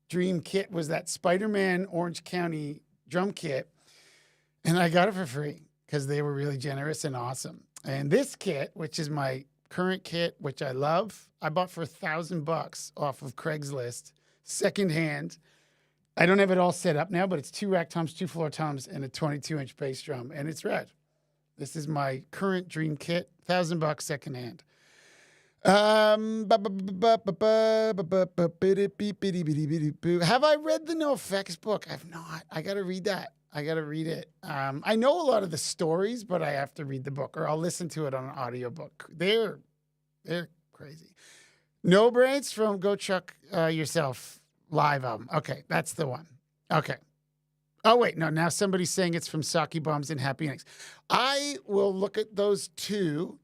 dream kit was that Spider-Man Orange County drum kit. And I got it for free because they were really generous and awesome. And this kit, which is my current kit, which I love, I bought for $1,000 off of Craigslist, secondhand. I don't have it all set up now, but it's 2 rack toms, 2 floor toms, and a 22-inch bass drum, and it's red. This is my current dream kit, $1,000 secondhand. Have I read the No Effects book? I've not. I got to read that. I got to read it. I know a lot of the stories, but I have to read the book or I'll listen to it on an audiobook. They're crazy. No Brains from Go Chuck Yourself live album. Okay, that's the one. Okay. Oh, wait, no, now somebody's saying it's from Sake Bombs and Happy Endings. I will look at those two.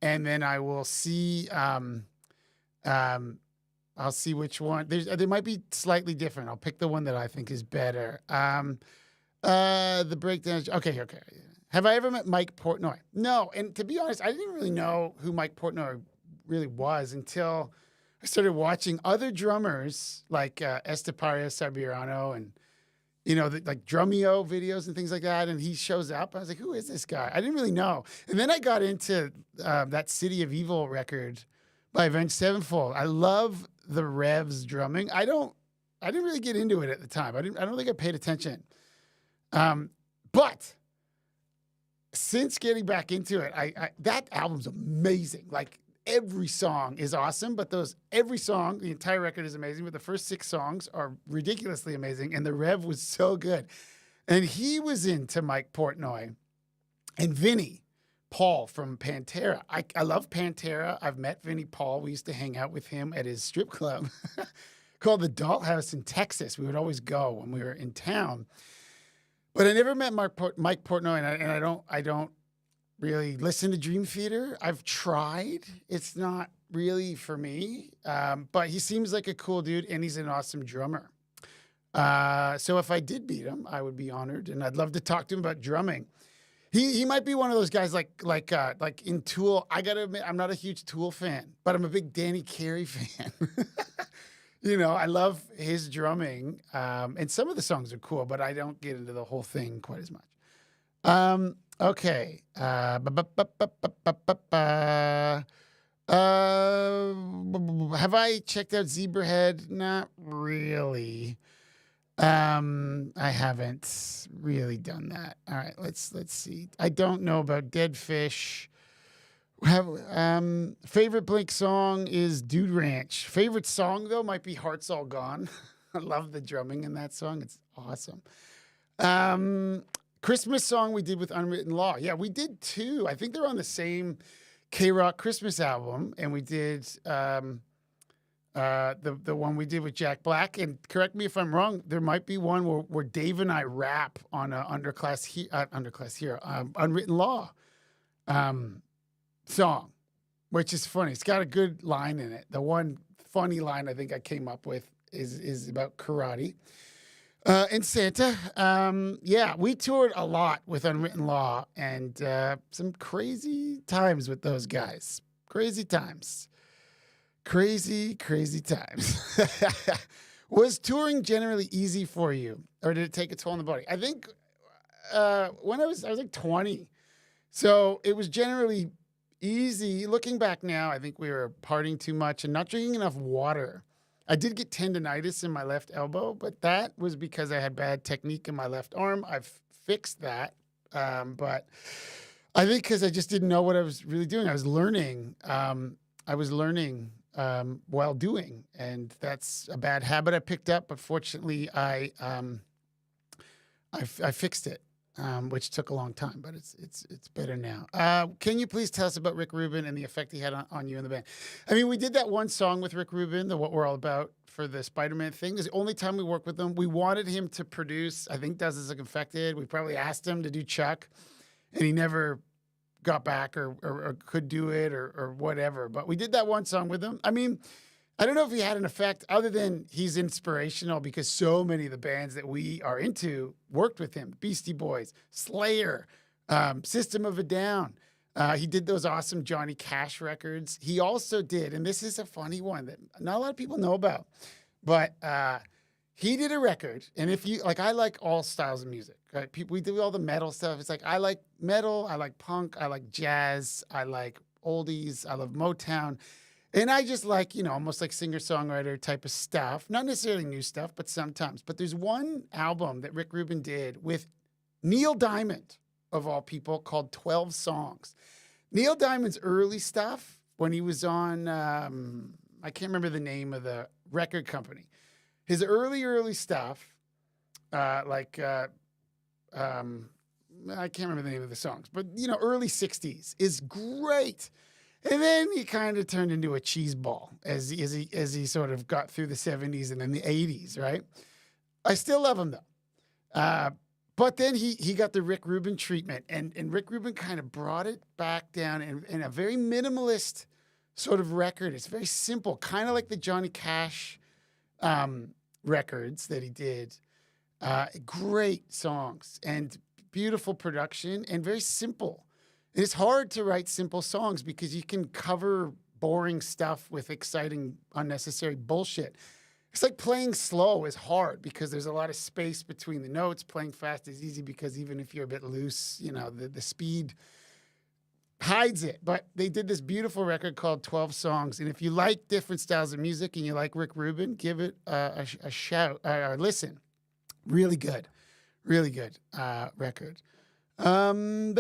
And then I will see. I'll see which one. They might be slightly different. I'll pick the one that I think is better. The breakdown. Okay. Have I ever met Mike Portnoy? No. And to be honest, I didn't really know who Mike Portnoy really was until I started watching other drummers like Estepario Sabirano like Drumeo videos and things like that. And he shows up. I was like, who is this guy? I didn't really know. And then I got into that City of Evil record by Avenged Sevenfold. I love the Revs drumming. I didn't really get into it at the time. I don't think I paid attention. But since getting back into it, that album's amazing. Like every song is awesome, but every song, the entire record is amazing, but the first 6 songs are ridiculously amazing. And the Rev was so good. And he was into Mike Portnoy and Vinnie Paul from Pantera. I love Pantera. I've met Vinnie Paul. We used to hang out with him at his strip club called the Dollhouse in Texas. We would always go when we were in town. But I never met Mike Portnoy, and I don't really listen to Dream Theater. I've tried. It's not really for me. But he seems like a cool dude, and he's an awesome drummer. So if I did beat him, I would be honored, and I'd love to talk to him about drumming. He might be one of those guys like in Tool. I gotta admit, I'm not a huge Tool fan, but I'm a big Danny Carey fan. I love his drumming, and some of the songs are cool, but I don't get into the whole thing quite as much. Okay. Have I checked out Zebrahead? Not really. I haven't really done that. All right, let's see. I don't know about Dead Fish. Favorite Blink song is Dude Ranch. Favorite song though might be Hearts All Gone. I love the drumming in that song. It's awesome. Christmas song we did with Unwritten Law. Yeah, we did 2. I think they're on the same K-Rock Christmas album, and we did the one we did with Jack Black. And correct me if I'm wrong, there might be one where Dave and I rap on a Unwritten Law song, which is funny. It's got a good line in it. The one funny line I think I came up with is about karate. And Santa. Yeah, we toured a lot with Unwritten Law, and some crazy times with those guys. Crazy times. Crazy times. Was touring generally easy for you, or did it take a toll on the body? I think when I was like 20, so it was generally easy. Looking back now, I think we were partying too much and not drinking enough water. I did get tendonitis in my left elbow, but that was because I had bad technique in my left arm. I've fixed that, but I think because I just didn't know what I was really doing. I was learning. While doing, and that's a bad habit I picked up. But fortunately, I fixed it, which took a long time, but it's better now. Can you please tell us about Rick Rubin and the effect he had on you and the band? I mean, we did that one song with Rick Rubin, the What We're All About, for the Spider-Man thing. It was the only time we worked with him. We wanted him to produce, I think, Does This Look Infected? We probably asked him to do Chuck, and he never got back or could do it or whatever. But we did that one song with him. I mean, I don't know if he had an effect other than he's inspirational because so many of the bands that we are into worked with him. Beastie Boys, Slayer, System of a Down. He did those awesome Johnny Cash records. He also did, and this is a funny one that not a lot of people know about, but he did a record. And if you like, I like all styles of music. Right? We do all the metal stuff. It's like I like metal, I like punk, I like jazz, I like oldies, I love Motown. And I just like, almost like singer-songwriter type of stuff. Not necessarily new stuff, but sometimes. But there's one album that Rick Rubin did with Neil Diamond, of all people, called 12 Songs. Neil Diamond's early stuff, when he was on, I can't remember the name of the record company. His early stuff, I can't remember the name of the songs, but, early 60s is great. And then he kind of turned into a cheese ball as he sort of got through the 70s and then the 80s, right? I still love him, though. But then he got the Rick Rubin treatment, and Rick Rubin kind of brought it back down in a very minimalist sort of record. It's very simple, kind of like the Johnny Cash records that he did. Great songs and beautiful production and very simple. And it's hard to write simple songs because you can cover boring stuff with exciting, unnecessary bullshit. It's like playing slow is hard because there's a lot of space between the notes. Playing fast is easy because even if you're a bit loose, you know, the speed hides it. But they did this beautiful record called 12 Songs. And if you like different styles of music and you like Rick Rubin, give it a shout or listen. Really good. Really good record. I'm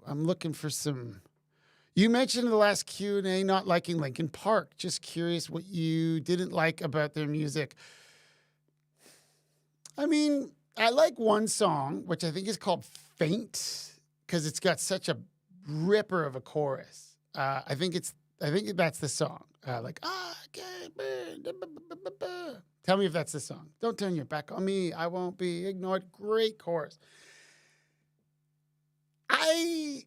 looking for some. You mentioned in the last Q&A not liking Linkin Park. Just curious what you didn't like about their music. I mean, I like one song, which I think is called Faint, because it's got such a ripper of a chorus. I think that's the song. Like, I can't burn. Tell me if that's the song. Don't turn your back on me. I won't be ignored. Great chorus. I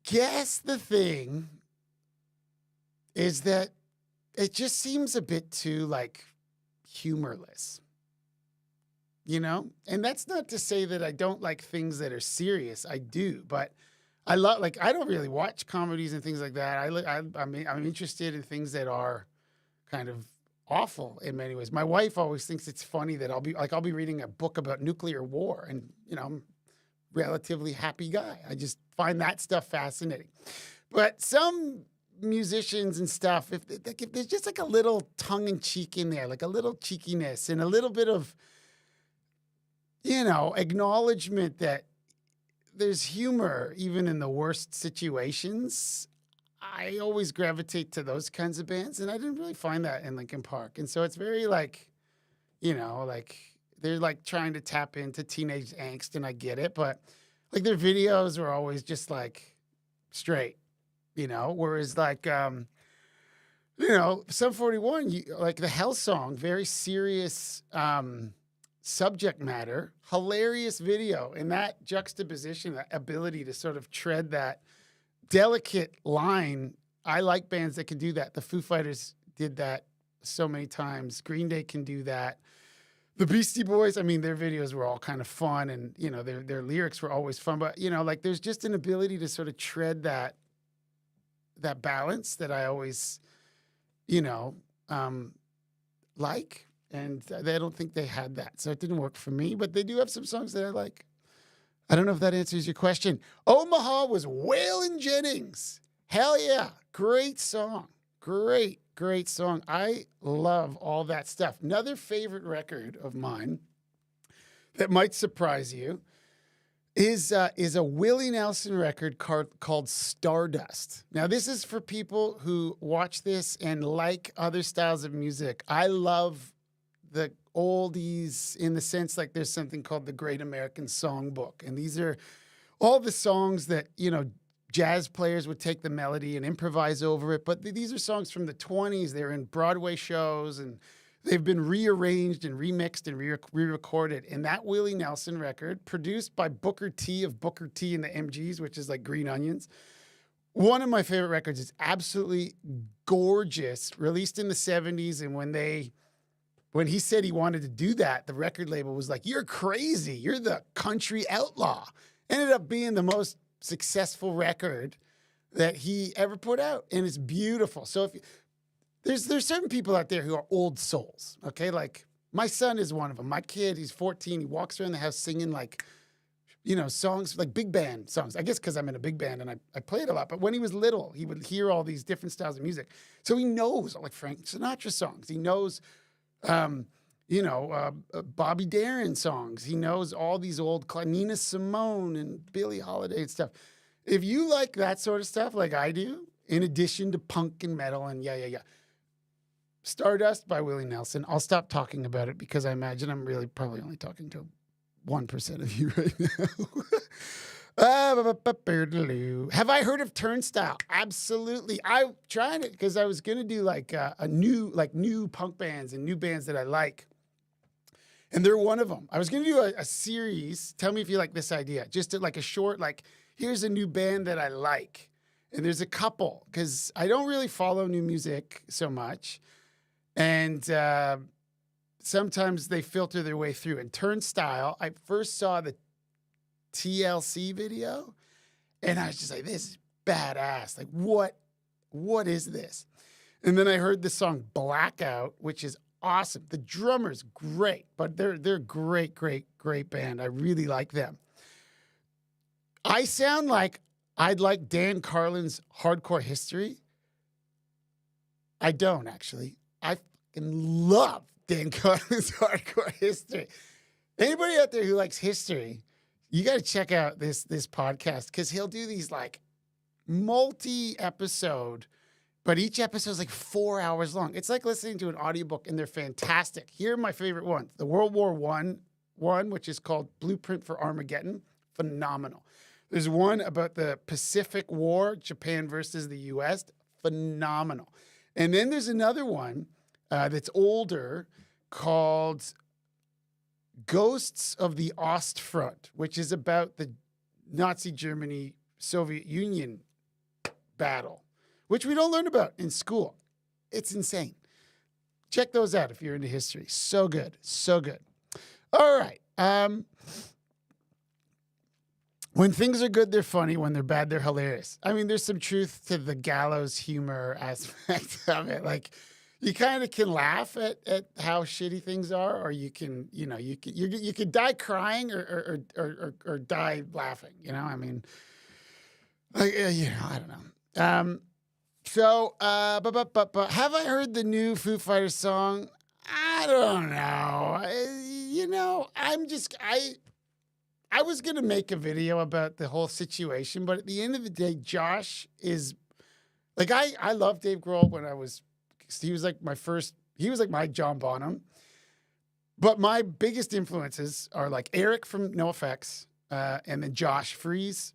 guess the thing is that it just seems a bit too, like, humorless. You know? And that's not to say that I don't like things that are serious. I do. But I love, like, I don't really watch comedies and things like that. I'm interested in things that are kind of awful in many ways. My wife always thinks it's funny that I'll be reading a book about nuclear war, and, you know, I'm a relatively happy guy. I just find that stuff fascinating. But some musicians and stuff, if there's just like a little tongue in cheek in there, like a little cheekiness and a little bit of, you know, acknowledgement that there's humor even in the worst situations, I always gravitate to those kinds of bands, and I didn't really find that in Linkin Park. And so it's very like, you know, like they're like trying to tap into teenage angst, and I get it, but like their videos are always just like straight, you know, whereas like, you know, Sum 41, like the Hell Song, very serious subject matter, hilarious video, and that juxtaposition, that ability to sort of tread that delicate line. I like bands that can do that. The Foo Fighters did that so many times. Green Day can do that. The Beastie Boys, I mean, their videos were all kind of fun, and, you know, their lyrics were always fun. But, you know, like there's just an ability to sort of tread that balance that I always, you know, like. And I don't think they had that. So it didn't work for me. But they do have some songs that I like. I don't know if that answers your question. Omaha was Waylon Jennings. Hell yeah. Great song. Great, great song. I love all that stuff. Another favorite record of mine that might surprise you is a Willie Nelson record called Stardust. Now, this is for people who watch this and like other styles of music. I love the oldies in the sense like there's something called the Great American Songbook. And these are all the songs that, you know, jazz players would take the melody and improvise over it. But these are songs from the 20s. They're in Broadway shows, and they've been rearranged and remixed and re-recorded. And that Willie Nelson record, produced by Booker T of Booker T and the MGs, which is like Green Onions. One of my favorite records. Is absolutely gorgeous. Released in the 70s. And when he said he wanted to do that, the record label was like, "You're crazy. You're the country outlaw." Ended up being the most successful record that he ever put out. And it's beautiful. So there's certain people out there who are old souls. Okay. Like my son is one of them. My kid, he's 14. He walks around the house singing like, you know, songs like big band songs. I guess because I'm in a big band and I played a lot. But when he was little, he would hear all these different styles of music. So he knows like Frank Sinatra songs. He knows, Bobby Darin songs. He knows all these old Nina Simone and Billie Holiday and stuff. If you like that sort of stuff like I do, in addition to punk and metal and yeah. Stardust by Willie Nelson. I'll stop talking about it because I imagine I'm really probably only talking to 1% of you right now. Have I heard of Turnstile? Absolutely. I tried it because I was going to do like new punk bands and new bands that I like. And they're one of them. I was going to do a series. Tell me if you like this idea. Just like a short, like, here's a new band that I like. And there's a couple because I don't really follow new music so much. And sometimes they filter their way through. And Turnstile, I first saw the TLC video, and I was just like, this is badass. Like, what is this? And then I heard the song Blackout, which is awesome. The drummer's great, but they're great, great, great band. I really like them. I sound like I'd like Dan Carlin's Hardcore History. I don't, actually. I fucking love Dan Carlin's Hardcore History. Anybody out there who likes history, you got to check out this podcast, because he'll do these like multi-episode, but each episode is like 4 hours long. It's like listening to an audiobook, and they're fantastic. Here are my favorite ones. The World War I one, which is called Blueprint for Armageddon. Phenomenal. There's one about the Pacific War, Japan versus the U.S. Phenomenal. And then there's another one that's older called Ghosts of the Ostfront, which is about the Nazi Germany, Soviet Union battle, which we don't learn about in school. It's insane. Check those out if you're into history. So good. So good. All right. When things are good, they're funny. When they're bad, they're hilarious. I mean, there's some truth to the gallows humor aspect of it. Like, you kind of can laugh at how shitty things are, or you can, you could die crying or die laughing. I mean, like, I don't know. But have I heard the new Foo Fighters song? I don't know. I was going to make a video about the whole situation, but at the end of the day, Josh is like, I loved Dave Grohl when he was like my John Bonham. But my biggest influences are like Eric from NoFX, and then Josh Freese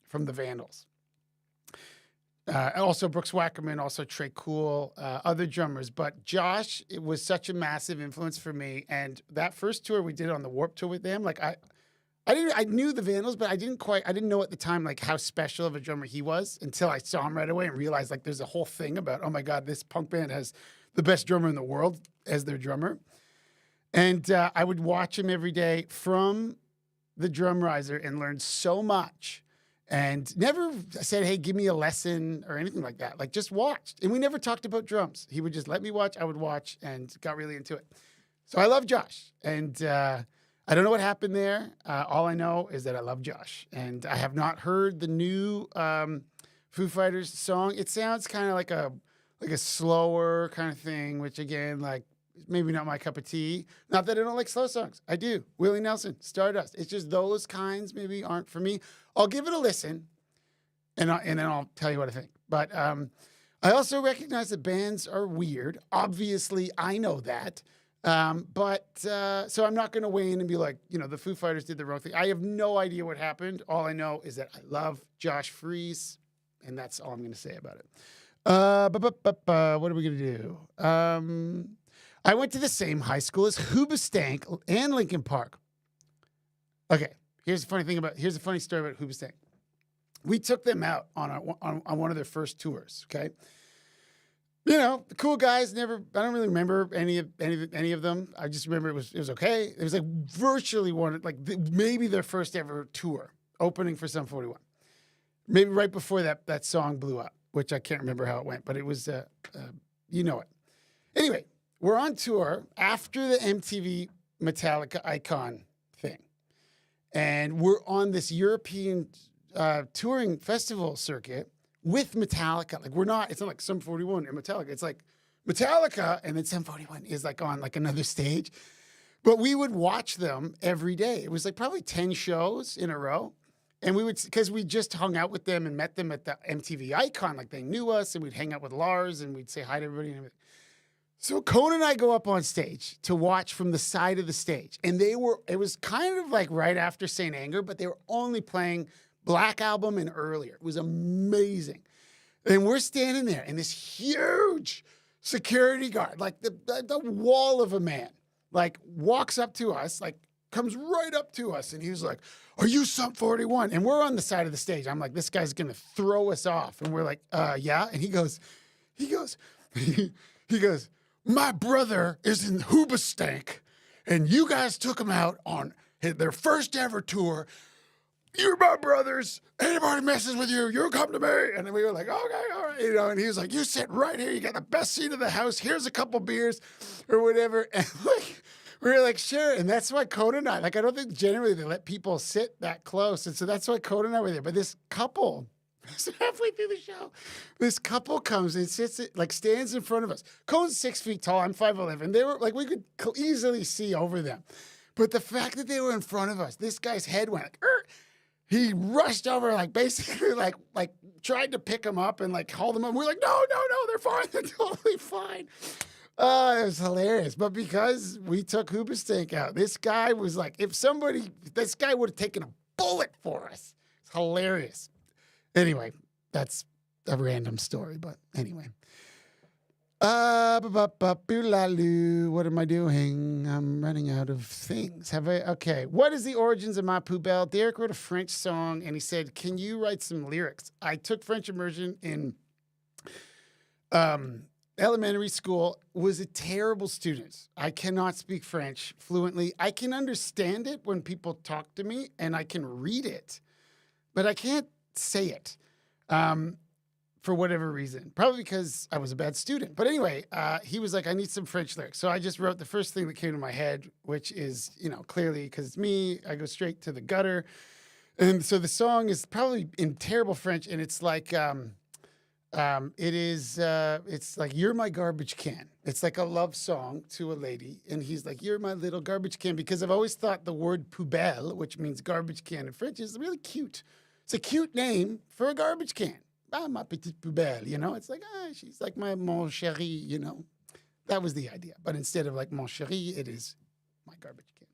from the Vandals. Also Brooks Wackerman, also Trey Cool, other drummers. But Josh, it was such a massive influence for me. And that first tour we did on the Warped Tour with them, like I knew the Vandals, but I didn't know at the time like how special of a drummer he was until I saw him right away and realized like there's a whole thing about, oh my God, this punk band has the best drummer in the world as their drummer. And I would watch him every day from the Drum Riser and learn so much. And never said, hey, give me a lesson or anything like that. Like, just watched. And we never talked about drums. He would just let me watch. I would watch and got really into it. So I love Josh. And I don't know what happened there. All I know is that I love Josh. And I have not heard the new Foo Fighters song. It sounds kind of like a slower kind of thing, which, again, like, maybe not my cup of tea. Not that I don't like slow songs. I do. Willie Nelson, Stardust. It's just those kinds maybe aren't for me. I'll give it a listen, and then I'll tell you what I think. But I also recognize that bands are weird. Obviously, I know that. So I'm not going to weigh in and be like, the Foo Fighters did the wrong thing. I have no idea what happened. All I know is that I love Josh Freese, and that's all I'm going to say about it. What are we going to do? I went to the same high school as Hoobastank and Linkin Park. Okay, here's the funny story about Hoobastank. We took them out on one of their first tours. Okay, the cool guys. I don't really remember any of them. I just remember it was okay. It was like virtually maybe their first ever tour, opening for Sum 41. Maybe right before that song blew up, which I can't remember how it went, but it was it. Anyway. We're on tour after the MTV Metallica Icon thing. And we're on this European touring festival circuit with Metallica. Like, it's not like Sum 41 or Metallica. It's like Metallica, and then Sum 41 is like on like another stage. But we would watch them every day. It was like probably 10 shows in a row. And because we just hung out with them and met them at the MTV Icon. Like, they knew us, and we'd hang out with Lars, and we'd say hi to everybody and everything. So Conan and I go up on stage to watch from the side of the stage. And it was kind of like right after St. Anger, but they were only playing Black Album and earlier. It was amazing. And we're standing there, and this huge security guard, like the wall of a man, like walks up to us, like comes right up to us. And he was like, are you Sum 41? And we're on the side of the stage. I'm like, this guy's going to throw us off. And we're like, yeah. And he goes, my brother is in Hoobastank, and you guys took him out on their first ever tour. you're my brothers. Anybody messes with you, you come to me. And then we were like, okay, all right. You know, and he was like, you sit right here. You got the best seat in the house. Here's a couple beers or whatever. And like, we were like, sure. And that's why Coda and I, like, I don't think generally they let people sit that close. And so that's why Coda and I were there. But this couple, so halfway through the show, this couple comes and sits, like, stands in front of us. Coda's 6 feet tall. I'm 5'11". They were like, we could easily see over them. But the fact that they were in front of us, this guy's head went like, he rushed over, like, basically, like tried to pick them up and, like, haul them up. We're like, no, they're fine. They're totally fine. It was hilarious. But because we took Hoobastank out, this guy was like, this guy would have taken a bullet for us. It's hilarious. Anyway, that's a random story, but anyway. What am I doing? I'm running out of things. Okay. What is the origins of my poubelle? Derek wrote a French song and he said, can you write some lyrics? I took French immersion in elementary school, was a terrible student. I cannot speak French fluently. I can understand it when people talk to me and I can read it, but I can't say it. For whatever reason, probably because I was a bad student. But anyway, he was like, I need some French lyrics. So I just wrote the first thing that came to my head, which is, you know, clearly because it's me, I go straight to the gutter. And so the song is probably in terrible French. And it's like, it's like, you're my garbage can. It's like a love song to a lady. And he's like, you're my little garbage can, because I've always thought the word poubelle, which means garbage can in French, is really cute. It's a cute name for a garbage can. Ah, ma petite poubelle, you know? It's like, she's like my mon chéri, you know? That was the idea. But instead of like mon chéri, it is my garbage can.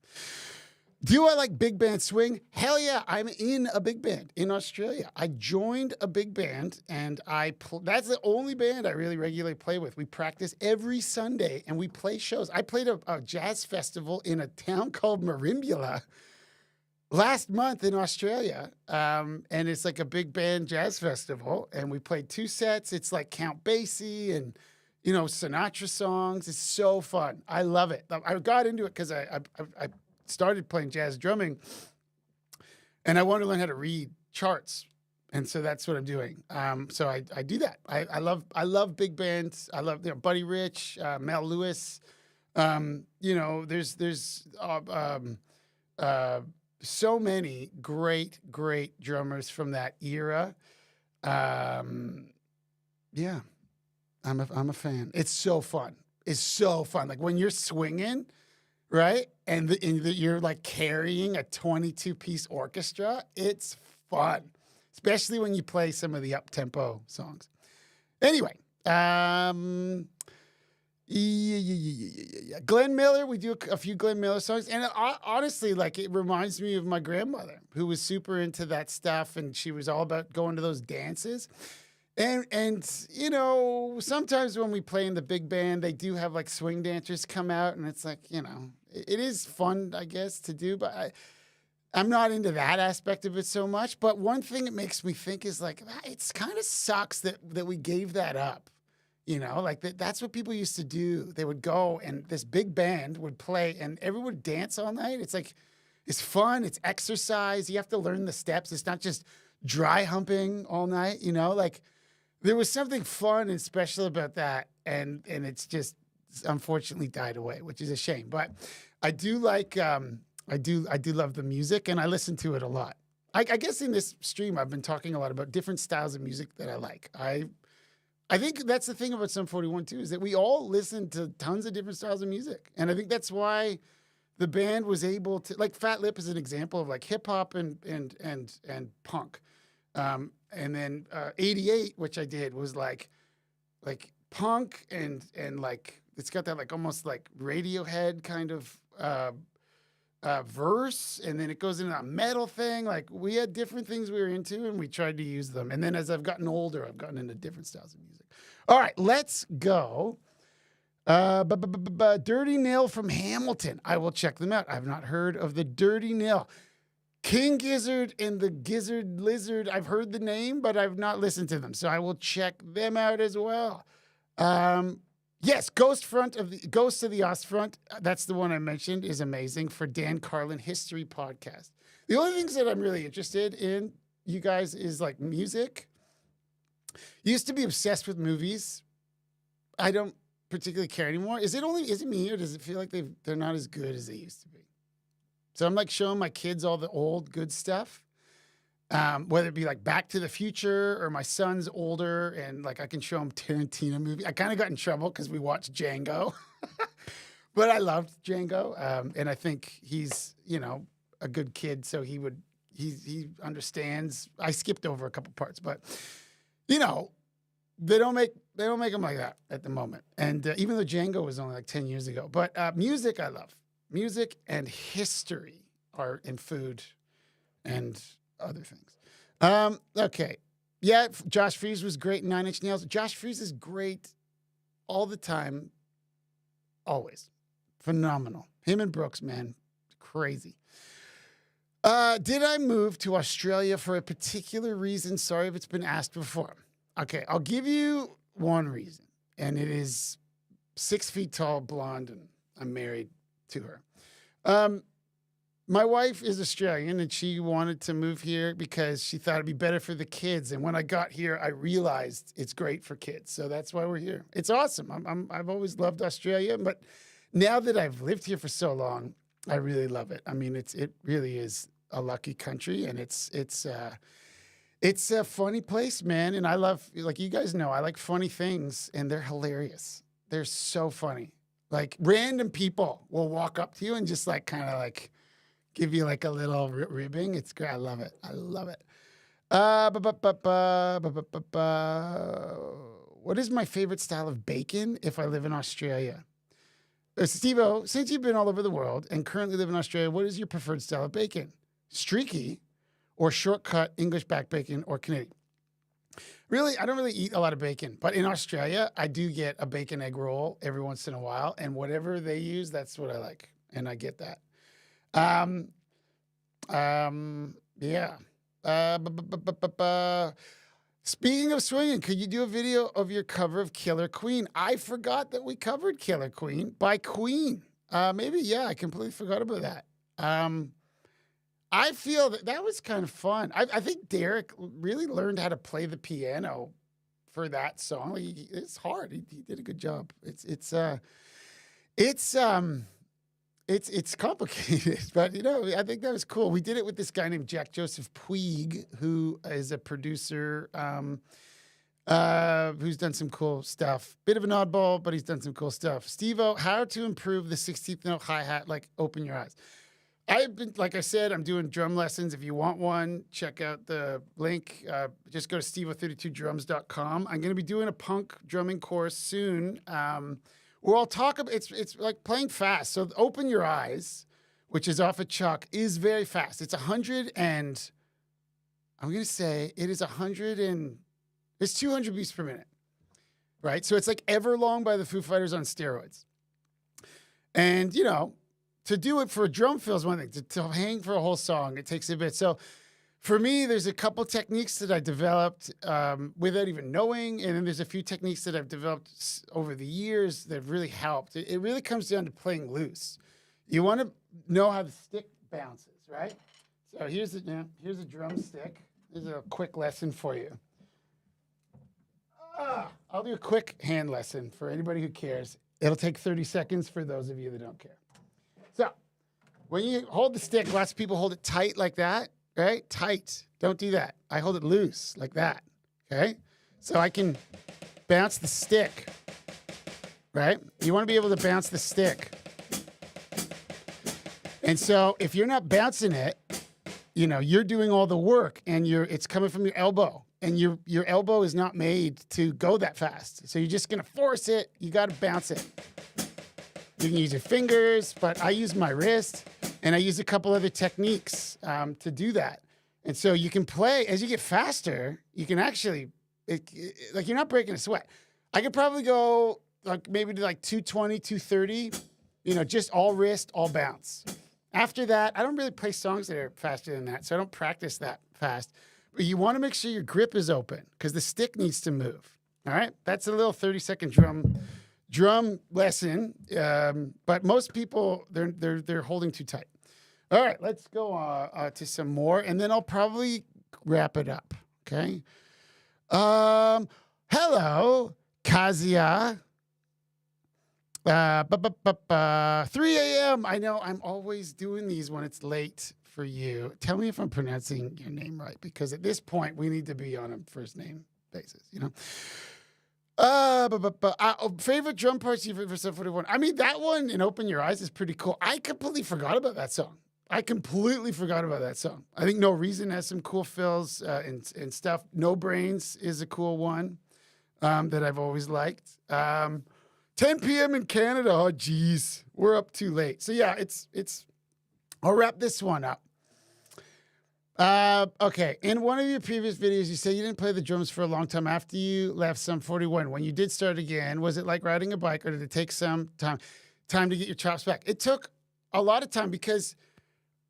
Do I like big band swing? Hell yeah, I'm in a big band in Australia. I joined a big band, and that's the only band I really regularly play with. We practice every Sunday, and we play shows. I played a jazz festival in a town called Merimbula last month in Australia, and it's like a big band jazz festival, and we played 2 sets. It's like Count Basie and, you know, Sinatra songs. It's so fun. I love it. I got into it because I started playing jazz drumming, and I wanted to learn how to read charts, and so that's what I'm doing. So I do that. I love big bands. I love, you know, Buddy Rich, Mel Lewis. You know, there's so many great drummers from that era. Yeah, I'm a fan. It's so fun. It's so fun. Like when you're swinging, right? And you're like carrying a 22-piece orchestra. It's fun, especially when you play some of the up-tempo songs. Anyway, yeah. Glenn Miller, we do a few Glenn Miller songs. And honestly, like, it reminds me of my grandmother, who was super into that stuff, and she was all about going to those dances. And you know, sometimes when we play in the big band, they do have like swing dancers come out, and it's like, you know, it is fun, I guess, to do, but I'm not into that aspect of it so much. But one thing it makes me think is like, it's kind of sucks that we gave that up. You know, like that's what people used to do. They would go and this big band would play and everyone would dance all night. It's like, it's fun. It's exercise. You have to learn the steps. It's not just dry humping all night, you know, like there was something fun and special about that. And it's just unfortunately died away, which is a shame. But I do like, I do love the music and I listen to it a lot. I guess in this stream, I've been talking a lot about different styles of music that I like. I think that's the thing about Sum 41 too, is that we all listen to tons of different styles of music. And I think that's why the band was able to, like, Fat Lip is an example of like hip hop and punk. And then 88, which I did, was like punk and like, it's got that like almost like Radiohead kind of verse, and then it goes into a metal thing. Like, we had different things we were into and we tried to use them. And then as I've gotten older, I've gotten into different styles of music. All right, let's go. Dirty Nil from Hamilton. I will check them out. I've not heard of the Dirty Nil. King Gizzard and the Gizzard Lizard. I've heard the name, but I've not listened to them. So I will check them out as well. Yes, Ghost of the Ostfront. That's the one I mentioned. Is amazing for Dan Carlin History Podcast. The only things that I'm really interested in, you guys, is like music. Used to be obsessed with movies. I don't particularly care anymore. Is it me, or does it feel like they're not as good as they used to be? So I'm like showing my kids all the old good stuff. Whether it be like Back to the Future, or my son's older and like I can show him Tarantino movie. I kind of got in trouble because we watched Django, but I loved Django. And I think he's, a good kid. So he understands. I skipped over a couple parts, but they don't make them like that at the moment. And even though Django was only like 10 years ago, but music, I love music and history are in food and other things. Okay. Yeah, Josh Freese was great in Nine Inch Nails. Josh Freese is great all the time, always. Phenomenal. Him and Brooks, man, crazy. Did I move to Australia for a particular reason? Sorry if it's been asked before. Okay, I'll give you one reason, and it is 6 feet tall, blonde, and I'm married to her. My wife is Australian, and she wanted to move here because she thought it'd be better for the kids. And when I got here, I realized it's great for kids. So that's why we're here. It's awesome. I've always loved Australia, but now that I've lived here for so long, I really love it. I mean, it really is a lucky country, and it's a funny place, man. And I love, like you guys know, I like funny things, and they're hilarious. They're so funny. Like random people will walk up to you and just like kind of like give you like a little ribbing. It's great. I love it. I love it. What is my favorite style of bacon if I live in Australia? Stevo, since you've been all over the world and currently live in Australia, what is your preferred style of bacon? Streaky or shortcut English back bacon or Canadian? Really, I don't really eat a lot of bacon, but in Australia, I do get a bacon egg roll every once in a while, and whatever they use, that's what I like, and I get that. Yeah. Speaking of swinging, could you do a video of your cover of Killer Queen? I forgot that we covered Killer Queen by Queen. Maybe, yeah, I completely forgot about that. I feel that was kind of fun. I think Derek really learned how to play the piano for that song. It's hard. He did a good job. It's complicated, but I think that was cool. We did it with this guy named Jack Joseph Puig, who is a producer, who's done some cool stuff. Bit of an oddball, but he's done some cool stuff. Stevo, how to improve the 16th note hi-hat, like open your eyes. Like I said, I'm doing drum lessons. If you want one, check out the link. Just go to Stevo32Drums.com. I'm going to be doing a punk drumming course soon. We'll all talk about it's like playing fast. So open your eyes, which is off of Chuck, is very fast. It's 100 and I'm going to say it is 100 and it's 200 beats per minute, right? So it's like Everlong by the Foo Fighters on steroids. And, to do it for a drum fill is one thing. To hang for a whole song, it takes a bit. So for me, there's a couple techniques that I developed without even knowing. And then there's a few techniques that I've developed over the years that have really helped. It really comes down to playing loose. You want to know how the stick bounces, right? So here's a drumstick. Here's a quick lesson for you. I'll do a quick hand lesson for anybody who cares. It'll take 30 seconds for those of you that don't care. So when you hold the stick, lots of people hold it tight like that, right? Tight. Don't do that. I hold it loose like that, okay? So I can bounce the stick, right? You want to be able to bounce the stick. And so if you're not bouncing it, you're doing all the work and it's coming from your elbow. And your elbow is not made to go that fast. So you're just going to force it. You got to bounce it. You can use your fingers, but I use my wrist, and I use a couple other techniques to do that. And so you can play, as you get faster, you can actually, like you're not breaking a sweat. I could probably go maybe to 220, 230, just all wrist, all bounce. After that, I don't really play songs that are faster than that, so I don't practice that fast. But you want to make sure your grip is open because the stick needs to move. All right? That's a little 30-second drum lesson, but most people they're holding too tight. All right, let's go to some more, and then I'll probably wrap it up. Okay. Hello, Kazia. 3 a.m. I know I'm always doing these when it's late for you. Tell me if I'm pronouncing your name right, because at this point we need to be on a first name basis, you know? Favorite drum parts you've ever said 41. I mean, that one in Open Your Eyes is pretty cool. I completely forgot about that song. I think No Reason has some cool fills and stuff. No Brains is a cool one that I've always liked. 10 p.m. in Canada. Oh, geez. We're up too late. So, yeah, I'll wrap this one up. Okay. In one of your previous videos, you said you didn't play the drums for a long time after you left Sum 41. When you did start again, was it like riding a bike, or did it take some time to get your chops back? It took a lot of time because,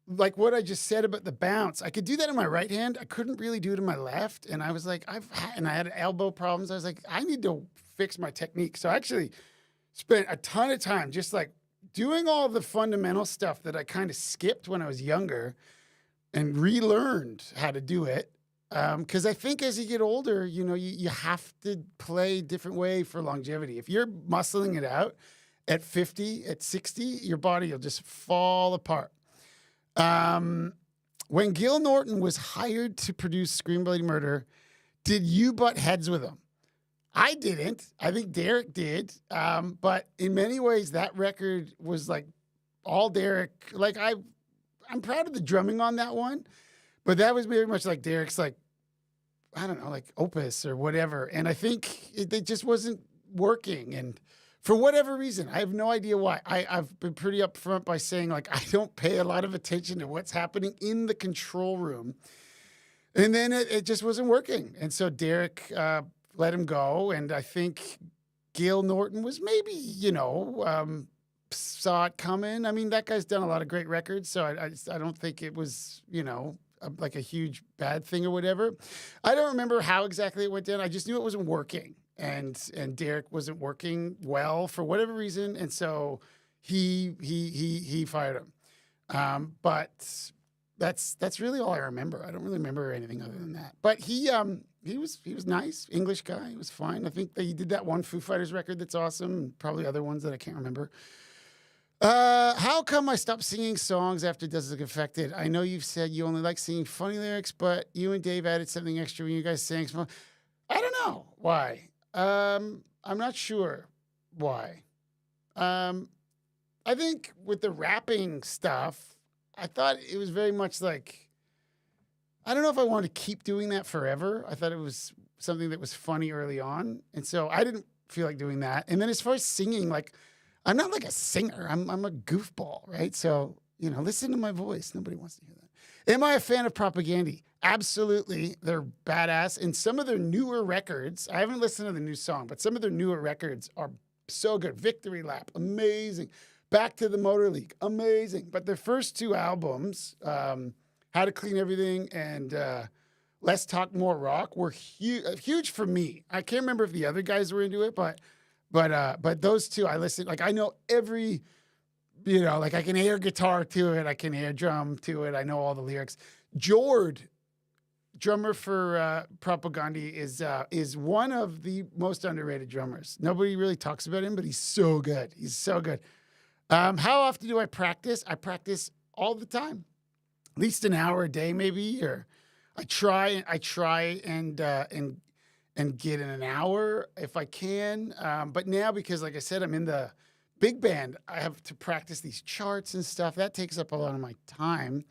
like what I just said about the bounce, I could do that in my right hand. I couldn't really do it in my left. And I was like, I had elbow problems. I was like, I need to fix my technique. So I actually spent a ton of time just like doing all the fundamental stuff that I kind of skipped when I was younger and relearned how to do it. Because I think as you get older, you know, you have to play a different way for longevity. If you're muscling it out at 50, at 60, your body will just fall apart. When Gil Norton was hired to produce Scream Bloody Murder, did you butt heads with him? I didn't. I think Derek did. But in many ways, that record was like all Derek. Like I'm proud of the drumming on that one, but that was very much like Derek's, like, I don't know, like opus or whatever. And I think it just wasn't working. And for whatever reason, I have no idea why. I've been pretty upfront by saying, like, I don't pay a lot of attention to what's happening in the control room. And then it just wasn't working. And so Derek let him go. And I think Gil Norton was maybe, you know, saw it coming. I mean, that guy's done a lot of great records. So I don't think it was, you know, like a huge bad thing or whatever. I don't remember how exactly it went down. I just knew it wasn't working. And Derek wasn't working well for whatever reason, and so he fired him. But that's really all I remember. I don't really remember anything other than that. But he was nice, English guy. He was fine. I think that he did that one Foo Fighters record that's awesome, and probably other ones that I can't remember. How come I stopped singing songs after Does It Look Affected? I know you've said you only like singing funny lyrics, but you and Dave added something extra when you guys sang. I don't know why. I'm not sure why. I think with the rapping stuff, I thought it was very much like, I don't know if I wanted to keep doing that forever. I thought it was something that was funny early on. And so I didn't feel like doing that. And then as far as singing, like, I'm not like a singer. I'm a goofball, right? So, you know, listen to my voice. Nobody wants to hear that. Am I a fan of Propaganda? Absolutely. They're badass. And some of their newer records, I haven't listened to the new song, but some of their newer records are so good. Victory Lap, amazing. Back to the Motor League, amazing. But their first two albums, How to Clean Everything and Let's Talk More Rock, were huge for me. I can't remember if the other guys were into it, but those two I listened. Like, I know every, you know, like I can air guitar to it, I can air drum to it. I know all the lyrics. Jord, drummer for Propaganda, is one of the most underrated drummers. Nobody really talks about him, but he's so good. He's so good. How often do I practice? I practice all the time, at least an hour a day, maybe. Or I try and get in an hour if I can. But now, because like I said, I'm in the big band, I have to practice these charts and stuff. That takes up a lot of my time.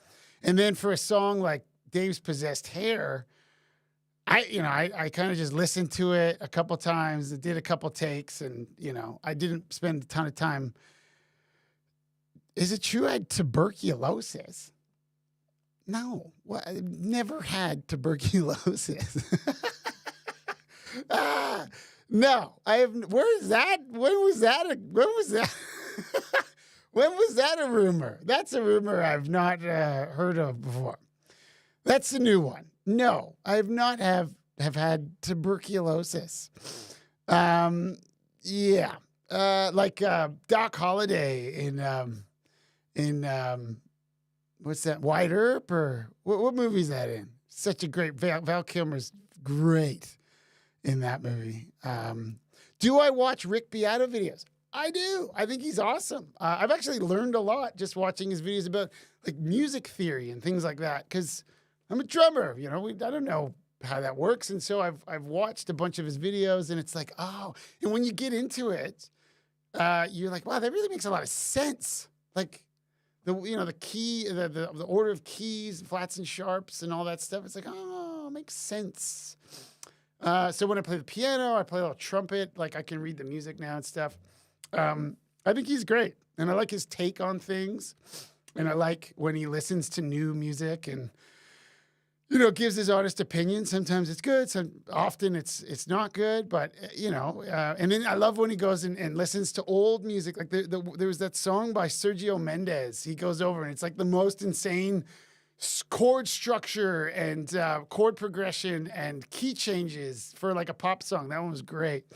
And then for a song like Dave's Possessed Hair, I kind of just listened to it a couple times, did a couple takes, and, you know, I didn't spend a ton of time. Is it true I had tuberculosis? No, I never had tuberculosis. No, I have. Where is that? When was that? When was that a rumor? That's a rumor I've not heard of before. That's a new one. No, I have not have had tuberculosis. Yeah. like Doc Holliday in what's that? White Earp or what movie is that in? Such a great Val Kilmer's great in that movie. Do I watch Rick Beato videos? I do. I think he's awesome. I've actually learned a lot just watching his videos about like music theory and things like that. Because I'm a drummer, you know. I don't know how that works, and so I've watched a bunch of his videos, and it's like, oh. And when you get into it, you're like, wow, that really makes a lot of sense. Like the key, the order of keys, flats and sharps, and all that stuff. It's like, oh, it makes sense. So when I play the piano, I play a little trumpet. Like I can read the music now and stuff. I think he's great, and I like his take on things, and I like when he listens to new music and, you know, gives his honest opinion. Sometimes it's good, often it's not good, but you know. And then I love when he goes and listens to old music. Like there was that song by Sergio Mendes. He goes over and it's like the most insane chord structure and chord progression and key changes for like a pop song. That one was great.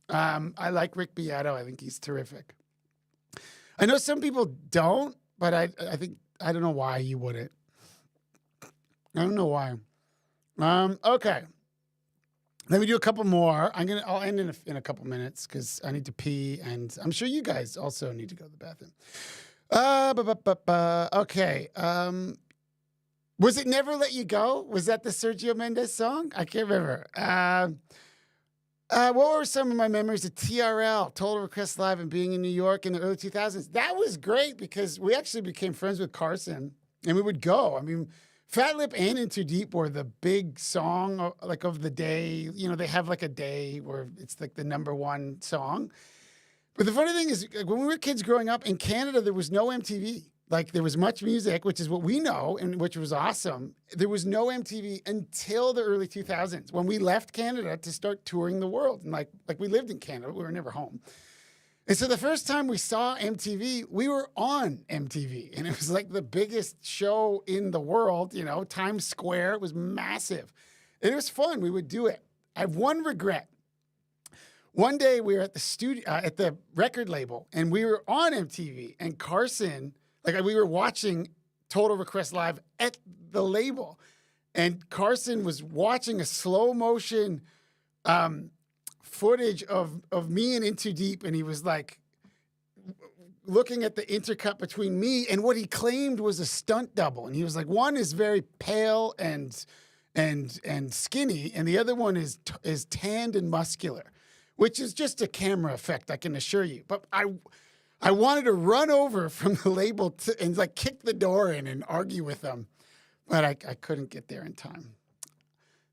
I like Rick Beato. I think he's terrific. I know some people don't, but I think, I don't know why you wouldn't. I don't know why. Okay. Let me do a couple more. I'll end in a couple minutes because I need to pee, and I'm sure you guys also need to go to the bathroom. Okay. Was it Never Let You Go? Was that the Sergio Mendes song? I can't remember. What were some of my memories of TRL, Total Request Live, and being in New York in the early 2000s? That was great because we actually became friends with Carson, and we would go. I mean, Fat Lip and In Too Deep were the big song like of the day. You know, they have like a day where it's like the #1 song. But the funny thing is, like, when we were kids growing up in Canada, there was no MTV. Like there was Much Music, which is what we know, and which was awesome. There was no MTV until the early 2000s when we left Canada to start touring the world. And like we lived in Canada, we were never home. And so the first time we saw MTV, we were on MTV, and it was like the biggest show in the world. You know, Times Square. It was massive, and it was fun. We would do it. I have one regret. One day we were at the studio, at the record label, and we were on MTV, and Carson. Like we were watching Total Request Live at the label, and Carson was watching a slow motion footage of me and In Too Deep, and he was like looking at the intercut between me and what he claimed was a stunt double, and he was like, one is very pale and skinny, and the other one is tanned and muscular, which is just a camera effect, I can assure you. But I wanted to run over from the label and like kick the door in and argue with them, but I couldn't get there in time.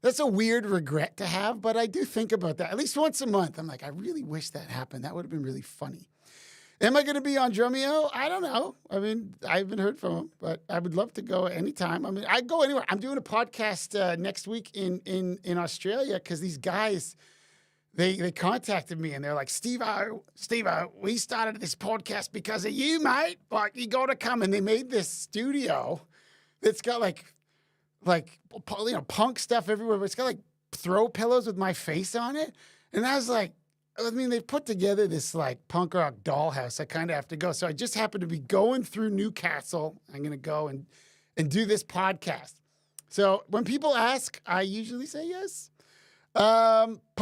That's a weird regret to have, but I do think about that at least once a month. I'm like, I really wish that happened. That would have been really funny. Am I going to be on Drumeo? I don't know. I mean, I haven't heard from him, but I would love to go anytime. I mean, I go anywhere. I'm doing a podcast next week in Australia because these guys. They contacted me and they're like, Stevo, we started this podcast because of you, mate. Like, you got to come. And they made this studio that's got like, you know, punk stuff everywhere, but it's got like throw pillows with my face on it. And I was like, I mean, they put together this like punk rock dollhouse. I kind of have to go. So I just happened to be going through Newcastle. I'm going to go and do this podcast. So when people ask, I usually say yes.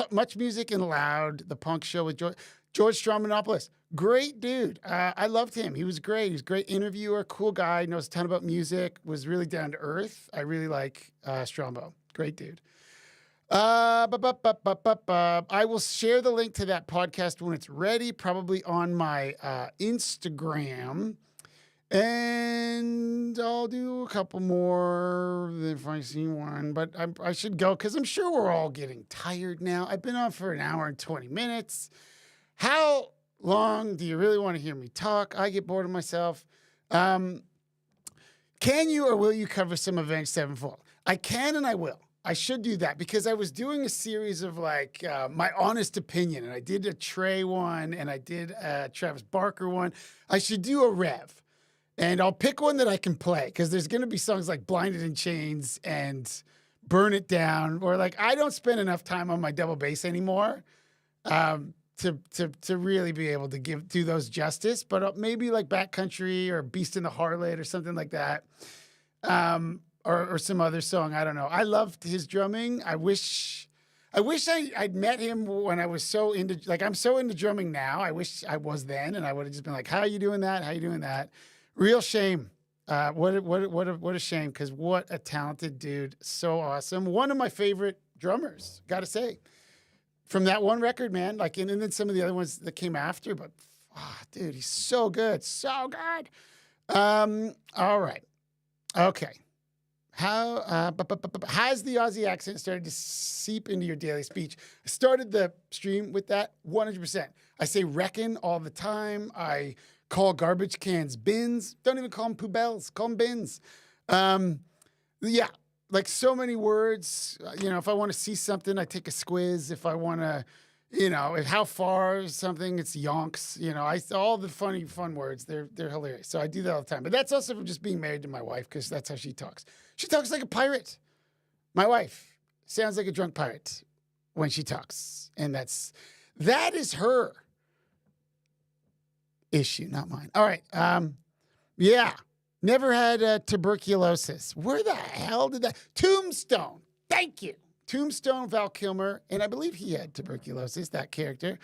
Much Music and Loud, the punk show with George Stromanopoulos. Great dude. I loved him. He was great. He was a great interviewer, cool guy, knows a ton about music, was really down to earth. I really like Strombo. Great dude. I will share the link to that podcast when it's ready, probably on my Instagram. And I'll do a couple more if I see one, but I should go because I'm sure we're all getting tired now. I've been on for an hour and 20 minutes. How long do you really want to hear me talk? I get bored of myself. Can you or will you cover some Avenged Sevenfold? I can and I will. I should do that because I was doing a series of like my honest opinion, and I did a Trey one and I did a Travis Barker one. I should do a Rev. And I'll pick one that I can play because there's going to be songs like Blinded in Chains and Burn It Down, or like I don't spend enough time on my double bass anymore to to really be able to do those justice, but maybe like Backcountry or Beast in the Harlot or something like that, or some other song. I don't know. I loved his drumming. I wish I'd met him when I was so into, like, I'm so into drumming now. I wish I was then, and I would have just been like, "How are you doing that? How are you doing that?" Real shame. What a shame, because what a talented dude. So awesome. One of my favorite drummers, gotta say. From that one record, man. Like, and then some of the other ones that came after, but dude, he's so good. So good. All right. Okay. How has the Aussie accent started to seep into your daily speech? I started the stream with that 100%. I say reckon all the time. I call garbage cans bins. Don't even call them poubelles. Call them bins. Yeah, like so many words. If I want to see something, I take a squiz. If I want to, how far something, it's yonks. All the fun words. They're hilarious. So I do that all the time. But that's also from just being married to my wife, because that's how she talks. She talks like a pirate. My wife sounds like a drunk pirate when she talks, and that is her issue, not mine. All right. Yeah. Never had tuberculosis. Where the hell did that? Tombstone. Thank you. Tombstone, Val Kilmer. And I believe he had tuberculosis, that character.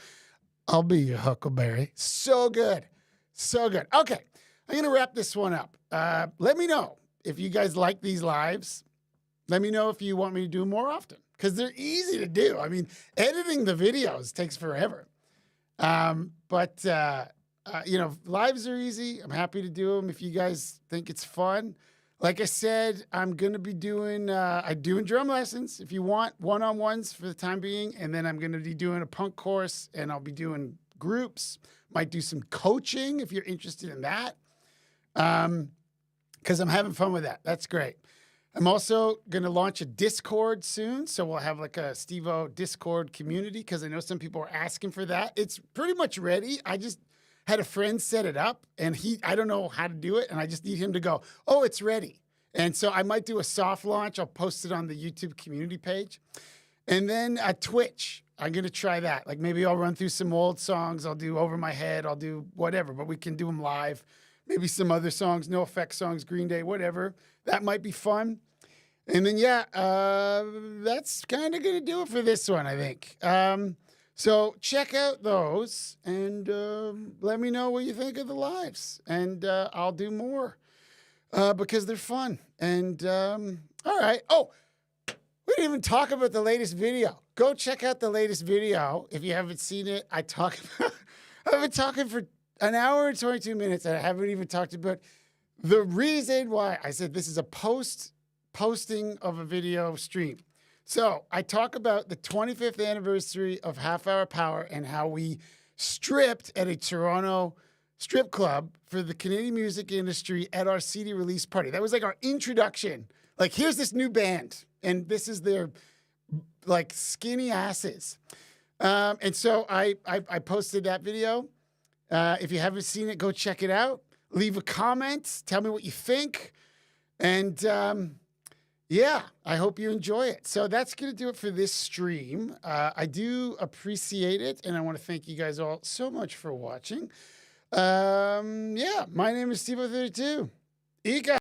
I'll be your Huckleberry. So good. So good. Okay. I'm going to wrap this one up. Let me know if you guys like these lives. Let me know if you want me to do them more often, because they're easy to do. I mean, editing the videos takes forever. But lives are easy. I'm happy to do them if you guys think it's fun. Like I said, I'm going to be doing drum lessons if you want, one-on-ones for the time being. And then I'm going to be doing a punk course, and I'll be doing groups. Might do some coaching if you're interested in that. Because I'm having fun with that. That's great. I'm also going to launch a Discord soon. So we'll have like a Stevo Discord community, because I know some people are asking for that. It's pretty much ready. I just had a friend set it up, and I don't know how to do it, and I just need him to go, "Oh, it's ready." And so I might do a soft launch. I'll post it on the YouTube community page. And then Twitch, I'm going to try that. Like, maybe I'll run through some old songs. I'll do Over My Head. I'll do whatever, but we can do them live. Maybe some other songs, No Effects songs, Green Day, whatever. That might be fun. And then, that's kind of going to do it for this one, I think. So check out those, and let me know what you think of the lives. And I'll do more because they're fun. And all right. Oh, we didn't even talk about the latest video. Go check out the latest video if you haven't seen it. I've been talking for an hour and 22 minutes, and I haven't even talked about the reason why I said this is a posting of a video stream. So I talk about the 25th anniversary of Half Hour Power and how we stripped at a Toronto strip club for the Canadian music industry at our CD release party. That was like our introduction. Like, here's this new band, and this is their like skinny asses. And so I posted that video. If you haven't seen it, go check it out. Leave a comment. Tell me what you think. And yeah, I hope you enjoy it. So that's going to do it for this stream. I do appreciate it, and I want to thank you guys all so much for watching. Yeah, my name is Stevo32. Ika.